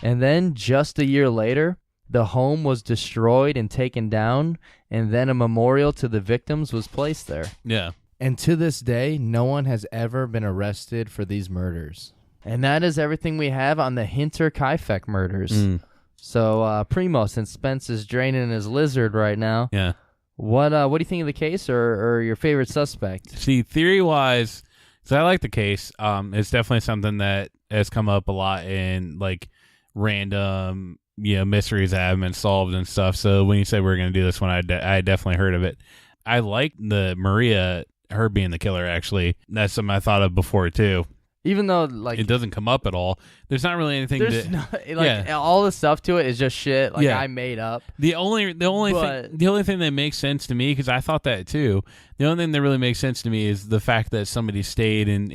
And then, just a year later, the home was destroyed and taken down, and then a memorial to the victims was placed there. yeah. And to this day, no one has ever been arrested for these murders. And that is everything we have on the Hinterkaifeck murders. So, Primo, since Spence is draining his lizard right now, Yeah. what do you think of the case, or your favorite suspect? See, theory wise, so I like the case. It's definitely something that has come up a lot in like random, mysteries that haven't been solved and stuff. So when you said we were going to do this one, I definitely heard of it. I like the Maria her being the killer. Actually, that's something I thought of before too. Even though like It doesn't come up at all. There's not really anything. there's all the stuff to it is just shit like Yeah. I made up. The only thing that makes sense to me, because I thought that too. The only thing that really makes sense to me is the fact that somebody stayed and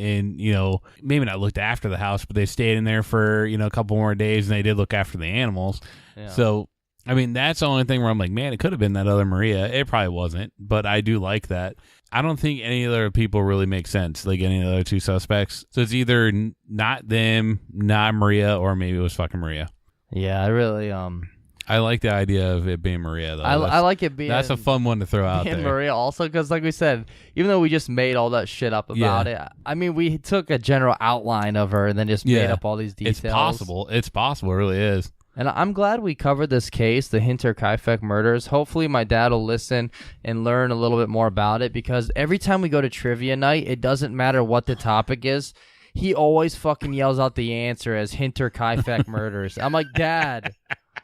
maybe not looked after the house, but they stayed in there for a couple more days, and they did look after the animals. Yeah. So I mean, that's the only thing where I'm like, man, it could have been that other Maria. It probably wasn't, but I do like that. I don't think any other people really make sense, like any of the other two suspects. So it's either not them, not Maria, or maybe it was fucking Maria. Yeah, I really I like the idea of it being Maria, though. I like it being That's a fun one to throw out there. Maria also, because like we said, even though we just made all that shit up about it, I mean, we took a general outline of her and then just made up all these details. It's possible. It's possible. It really is. And I'm glad we covered this case, the Hinterkaifeck Murders. Hopefully my dad will listen and learn a little bit more about it, because every time we go to trivia night, it doesn't matter what the topic is. He always fucking yells out the answer as Hinterkaifeck Murders. I'm like, Dad,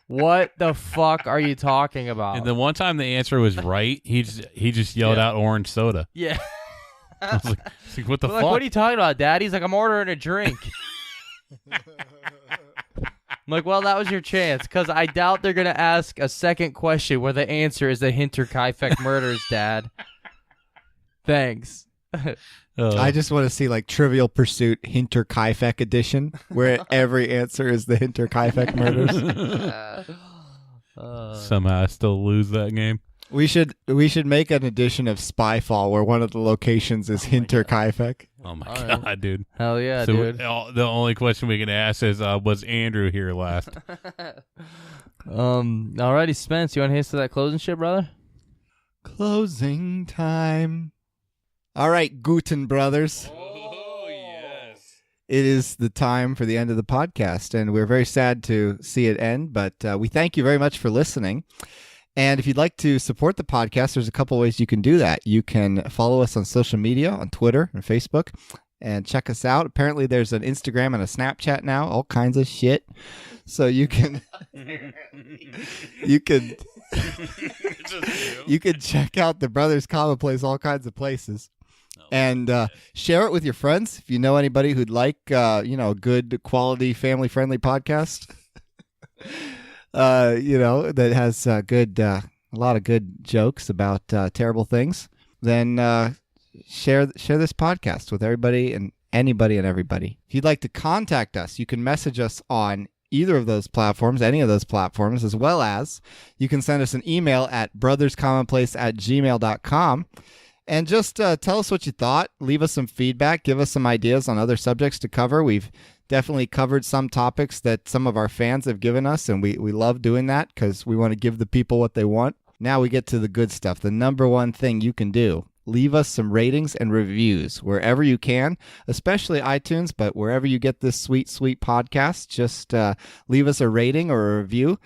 what the fuck are you talking about? And the one time the answer was right, he just yelled out orange soda. Yeah. I was like, what the fuck? Like, what are you talking about, Dad? He's like, I'm ordering a drink. I'm like, well, that was your chance, because I doubt they're going to ask a second question where the answer is the Hinterkaifeck Murders, Dad. Thanks. I just want to see like Trivial Pursuit Hinterkaifeck edition, where every answer is the Hinterkaifeck Murders. Somehow I still lose that game. We should make an edition of Spyfall where one of the locations is Hinterkaifeck. Oh my god, dude! Hell yeah, so dude. The only question we can ask is, was Andrew here last? Alrighty, Spence, you want to hit us to that closing shit, brother? Closing time. All right, Guten brothers. Oh yes. It is the time for the end of the podcast, and we're very sad to see it end, but we thank you very much for listening. And if you'd like to support the podcast, there's a couple ways you can do that. You can follow us on social media, on Twitter and Facebook, and check us out. Apparently, there's an Instagram and a Snapchat now, all kinds of shit. So you can you can check out the Brothers Commonplace all kinds of places. And share it with your friends if you know anybody who'd like a good quality family friendly podcast. That has a lot of good jokes about terrible things. Then share this podcast with everybody and anybody and everybody. If you'd like to contact us, you can message us on either of those platforms, any of those platforms, as well as you can send us an email at brotherscommonplace@gmail.com. And just tell us what you thought. Leave us some feedback. Give us some ideas on other subjects to cover. We've definitely covered some topics that some of our fans have given us, and we love doing that because we want to give the people what they want. Now we get to the good stuff. The number one thing you can do. Leave us some ratings and reviews wherever you can, especially iTunes, but wherever you get this sweet, sweet podcast, just leave us a rating or a review.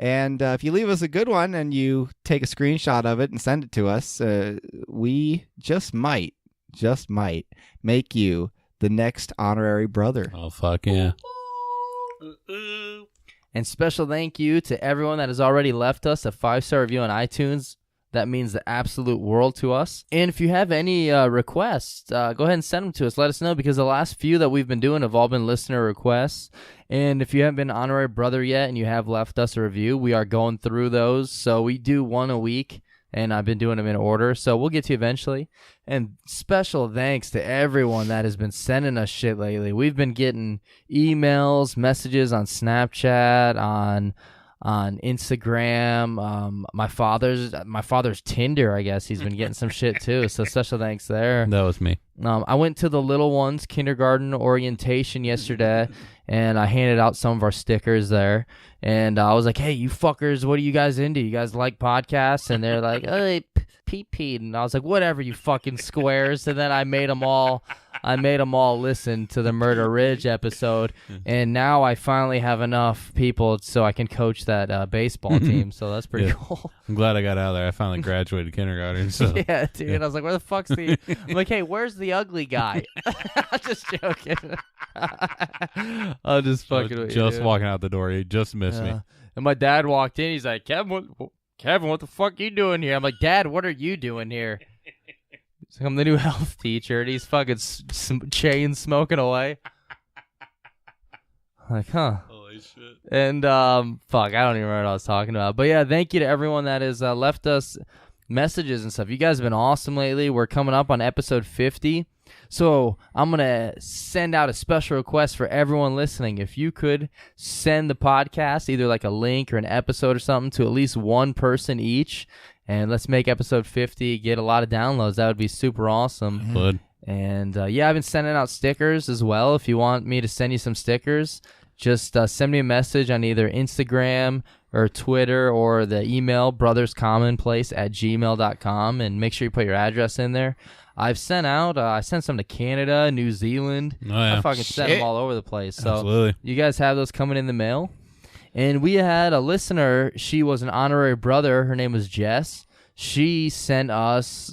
And if you leave us a good one and you take a screenshot of it and send it to us, we just might make you the next honorary brother. Oh, fuck yeah. And special thank you to everyone that has already left us a 5-star review on iTunes. That means the absolute world to us. And if you have any requests, go ahead and send them to us. Let us know, because the last few that we've been doing have all been listener requests. And if you haven't been an honorary brother yet and you have left us a review, we are going through those. So we do one a week, and I've been doing them in order. So we'll get to you eventually. And special thanks to everyone that has been sending us shit lately. We've been getting emails, messages on Snapchat, on Instagram, my father's Tinder, I guess he's been getting some shit too, so special thanks there. That was me. I went to the little ones kindergarten orientation yesterday, and I handed out some of our stickers there, and I was like, hey, you fuckers, what are you guys into? You guys like podcasts? And they're like, hey, Pete, and I was like, whatever, you fucking squares. And then I made them all listen to the Murder Ridge episode, and now I finally have enough people so I can coach that baseball team, so that's pretty cool. I'm glad I got out of there. I finally graduated kindergarten. So. Yeah, dude. I was like, where the fuck's the... I'm like, hey, where's the ugly guy? I'm just joking. I'm just fucking with you, just dude. walking out the door. He just missed me. And my dad walked in. He's like, Kevin, what the fuck you doing here? I'm like, Dad, what are you doing here? I'm the new health teacher, and he's fucking chain smoking away. Like, huh? Holy shit. And fuck, I don't even remember what I was talking about. But yeah, thank you to everyone that has left us messages and stuff. You guys have been awesome lately. We're coming up on episode 50. So I'm going to send out a special request for everyone listening. If you could send the podcast, either like a link or an episode or something, to at least one person each. And let's make episode 50 get a lot of downloads. That would be super awesome. Good. And yeah, I've been sending out stickers as well. If you want me to send you some stickers, just send me a message on either Instagram or Twitter or the email BrothersCommon.Place @gmail.com, and make sure you put your address in there. I sent some to Canada, New Zealand. Oh, yeah. I fucking sent them all over the place. So Absolutely. you guys have those coming in the mail. And we had a listener. She was an honorary brother. Her name was Jess. She sent us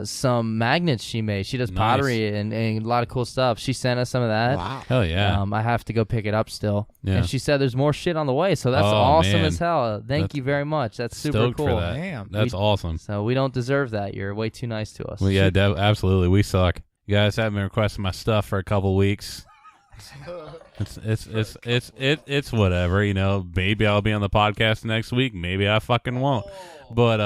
some magnets she made. She does pottery and a lot of cool stuff. She sent us some of that. Wow. Hell yeah. I have to go pick it up still. Yeah. And she said there's more shit on the way, so that's Oh, awesome man. as hell. Thank you very much. That's super Stoked cool. for that. Damn. That's awesome. So we don't deserve that. You're way too nice to us. Well, yeah, absolutely. We suck. You guys haven't been requesting my stuff for a couple weeks. It's whatever, you know. Maybe I'll be on the podcast next week. Maybe I fucking won't. But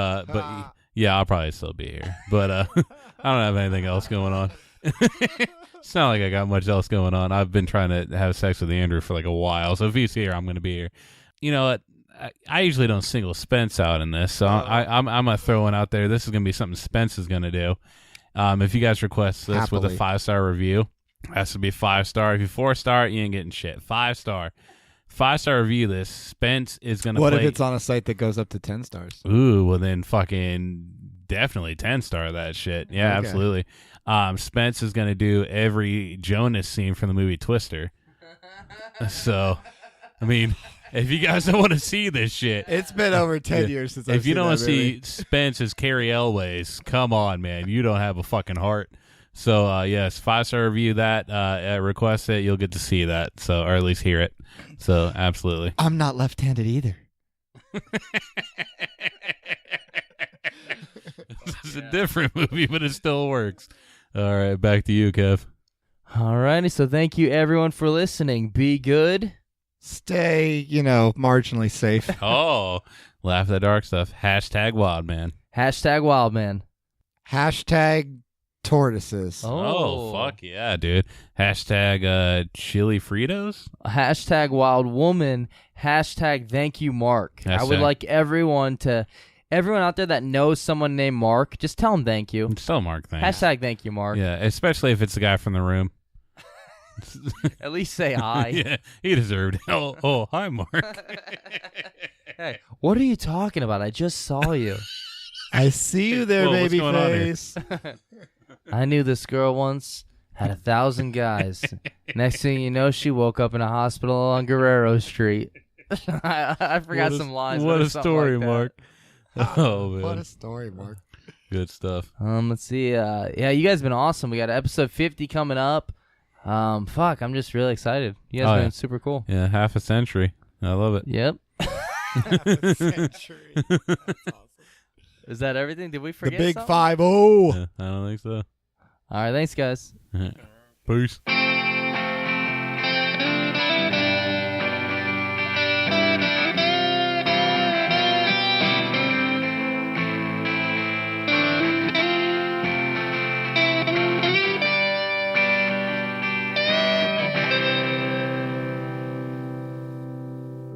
yeah, I'll probably still be here. But I don't have anything else going on. It's not like I got much else going on. I've been trying to have sex with Andrew for like a while, so if he's here, I'm going to be here. You know what? I usually don't single Spence out in this, so I'm gonna throw one out there. This is gonna be something Spence is gonna do. If you guys request this with a 5-star review, it has to be 5-star. If you 4-star, you ain't getting shit. 5-star. 5-star review this. Spence is gonna What play. if it's on a site that goes up to 10 stars? Ooh, well then fucking definitely 10-star that shit. Yeah, Okay. absolutely. Spence is gonna do every Jonas scene from the movie Twister. So, I mean, if you guys don't want to see this shit, It's been over 10 years since I've if you seen don't that want to movie. see Spence as Carrie Elways, come on, man. You don't have a fucking heart. So, yes, 5-star review that. Request it. You'll get to see that. So, or at least hear it. So, absolutely. I'm not left-handed either. It's a different movie, but it still works. All right, back to you, Kev. Alrighty, so thank you everyone for listening. Be good. Stay, marginally safe. Oh, laugh at the dark stuff. #Wildman. #Wildman. Hashtag tortoises. Oh, fuck yeah, dude. #Chili Fritos. #WildWoman. #Thank you, Mark. I would like everyone out there that knows someone named Mark, just tell him thank you. Still Mark, thanks. #Thank you, Mark. Yeah, especially if it's the guy from the room. At least say hi. Yeah, he deserved it. Oh, hi, Mark. Hey, what are you talking about? I just saw you. I see you there, Whoa, what's baby going on here? face. I knew this girl once, had 1,000 guys. Next thing you know, she woke up in a hospital on Guerrero Street. I forgot some lines. What but a it's something story, like that. Mark. Oh, man. What a story, Mark. Good stuff. Let's see. Yeah, you guys have been awesome. We got episode 50 coming up. Fuck, I'm just really excited. You guys have been super cool. Yeah, half a century. I love it. Yep. Century. Is that everything? Did we The forget big something? 5-0. Yeah, I don't think so. All right, thanks, guys. Peace.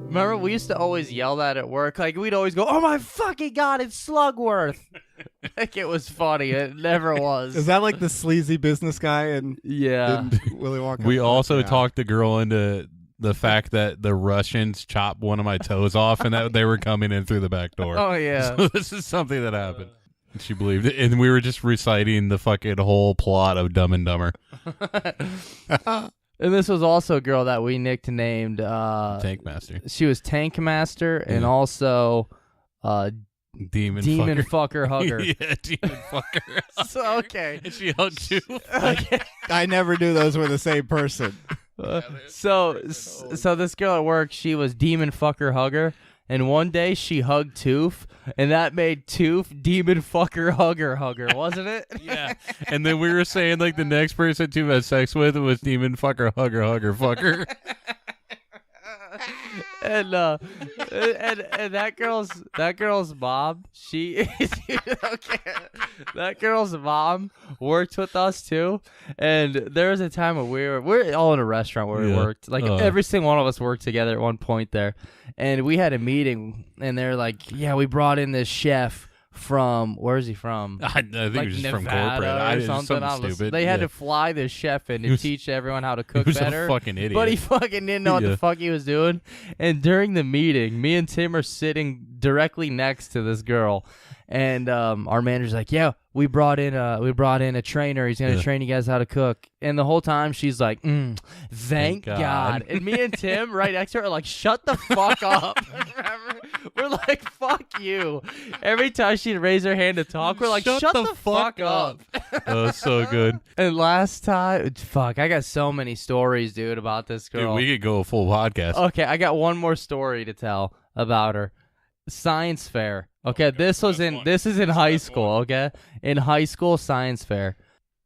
Remember, we used to always yell that at work. Like, we'd always go, "Oh my fucking god, it's Slugworth!" Like, it was funny. It never was. Is that like the sleazy business guy in Yeah. Willy Wonka? We also Yeah. talked the girl into the fact that the Russians chopped one of my toes off and that they were coming in through the back door. Oh, yeah. So this is something that happened. She believed it. And we were just reciting the fucking whole plot of Dumb and Dumber. And this was also a girl that we nicknamed Tank Master. she was Tank Master and Yeah. also Demon Fucker Hugger. Yeah, Demon Fucker. So, okay. And she hugged you. I never knew those were the same person. So this girl at work, she was Demon Fucker Hugger, And one day she hugged Toof, and that made Toof demon fucker hugger, wasn't it? Yeah. And then we were saying like the next person Toof had sex with was demon fucker hugger fucker. And that girl's mom, that girl's mom worked with us too. And there was a time when we're all in a restaurant where we worked. Like every single one of us worked together at one point there. And we had a meeting, and they're like, yeah, we brought in this chef from, where is he from? I think like it was just Nevada from corporate. or something stupid. They had to fly this chef in to teach everyone how to cook he was better. A fucking idiot. But he fucking didn't know what the fuck he was doing. And during the meeting, me and Tim are sitting directly next to this girl. And our manager's like, yeah, we brought in a trainer. He's gonna train you guys how to cook. And the whole time she's like, thank God. And me and Tim right next to her are like, shut the fuck up. We're like, fuck you. Every time she'd raise her hand to talk, we're like, shut the fuck up. Oh, so good. And last time, fuck, I got so many stories, dude, about this girl. Dude, we could go a full podcast. Okay, I got one more story to tell about her. Science fair. Okay, this is in high school, okay? In high school science fair.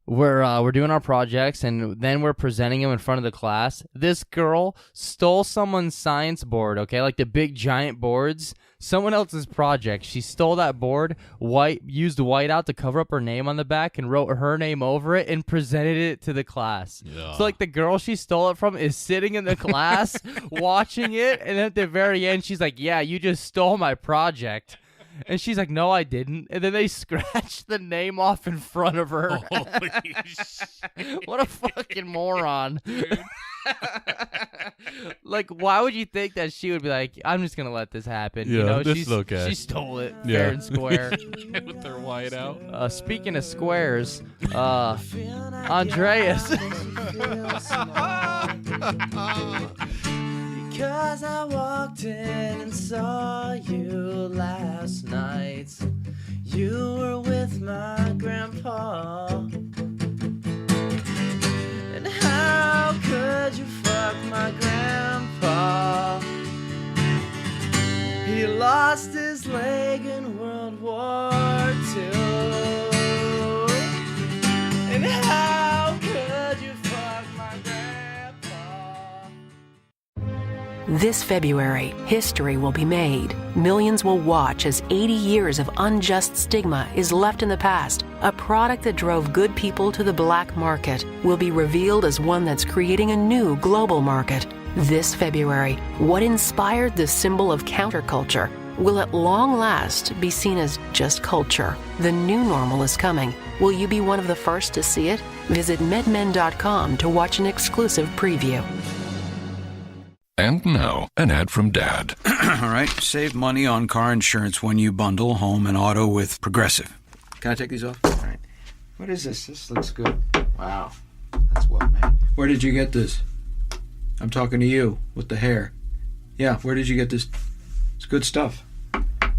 We're doing our projects, and then we're presenting them in front of the class. This girl stole someone's science board, okay? Like the big giant boards. Someone else's project. She stole that board, used whiteout to cover up her name on the back, and wrote her name over it and presented it to the class. Yeah. So like the girl she stole it from is sitting in the class watching it, and at the very end she's like, yeah, you just stole my project. And she's like, no, I didn't. And then they scratched the name off in front of her. Holy shit. What a fucking moron. Like, why would you think that she would be like, I'm just going to let this happen? Yeah, you know, this is okay. She stole it fair and square. With their white out. Speaking of squares, Andreas. Because I walked in and saw you last night. You were with my grandpa. And how could you fuck my grandpa? He lost his leg in World War II. And how could you fuck my grandpa? This February, history will be made. Millions will watch as 80 years of unjust stigma is left in the past. A product that drove good people to the black market will be revealed as one that's creating a new global market. This February, what inspired the symbol of counterculture will at long last be seen as just culture. The new normal is coming. Will you be one of the first to see it? Visit medmen.com to watch an exclusive preview. And now, an ad from Dad. All right, save money on car insurance when you bundle home and auto with Progressive. Can I take these off? All right. What is this? This looks good. Wow, that's well made. Where did you get this? I'm talking to you with the hair. Yeah, where did you get this? It's good stuff.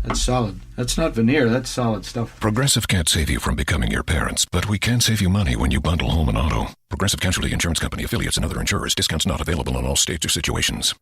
That's solid. That's not veneer, that's solid stuff. Progressive can't save you from becoming your parents, but we can save you money when you bundle home and auto. Progressive Casualty Insurance Company affiliates and other insurers. Discounts not available in all states or situations.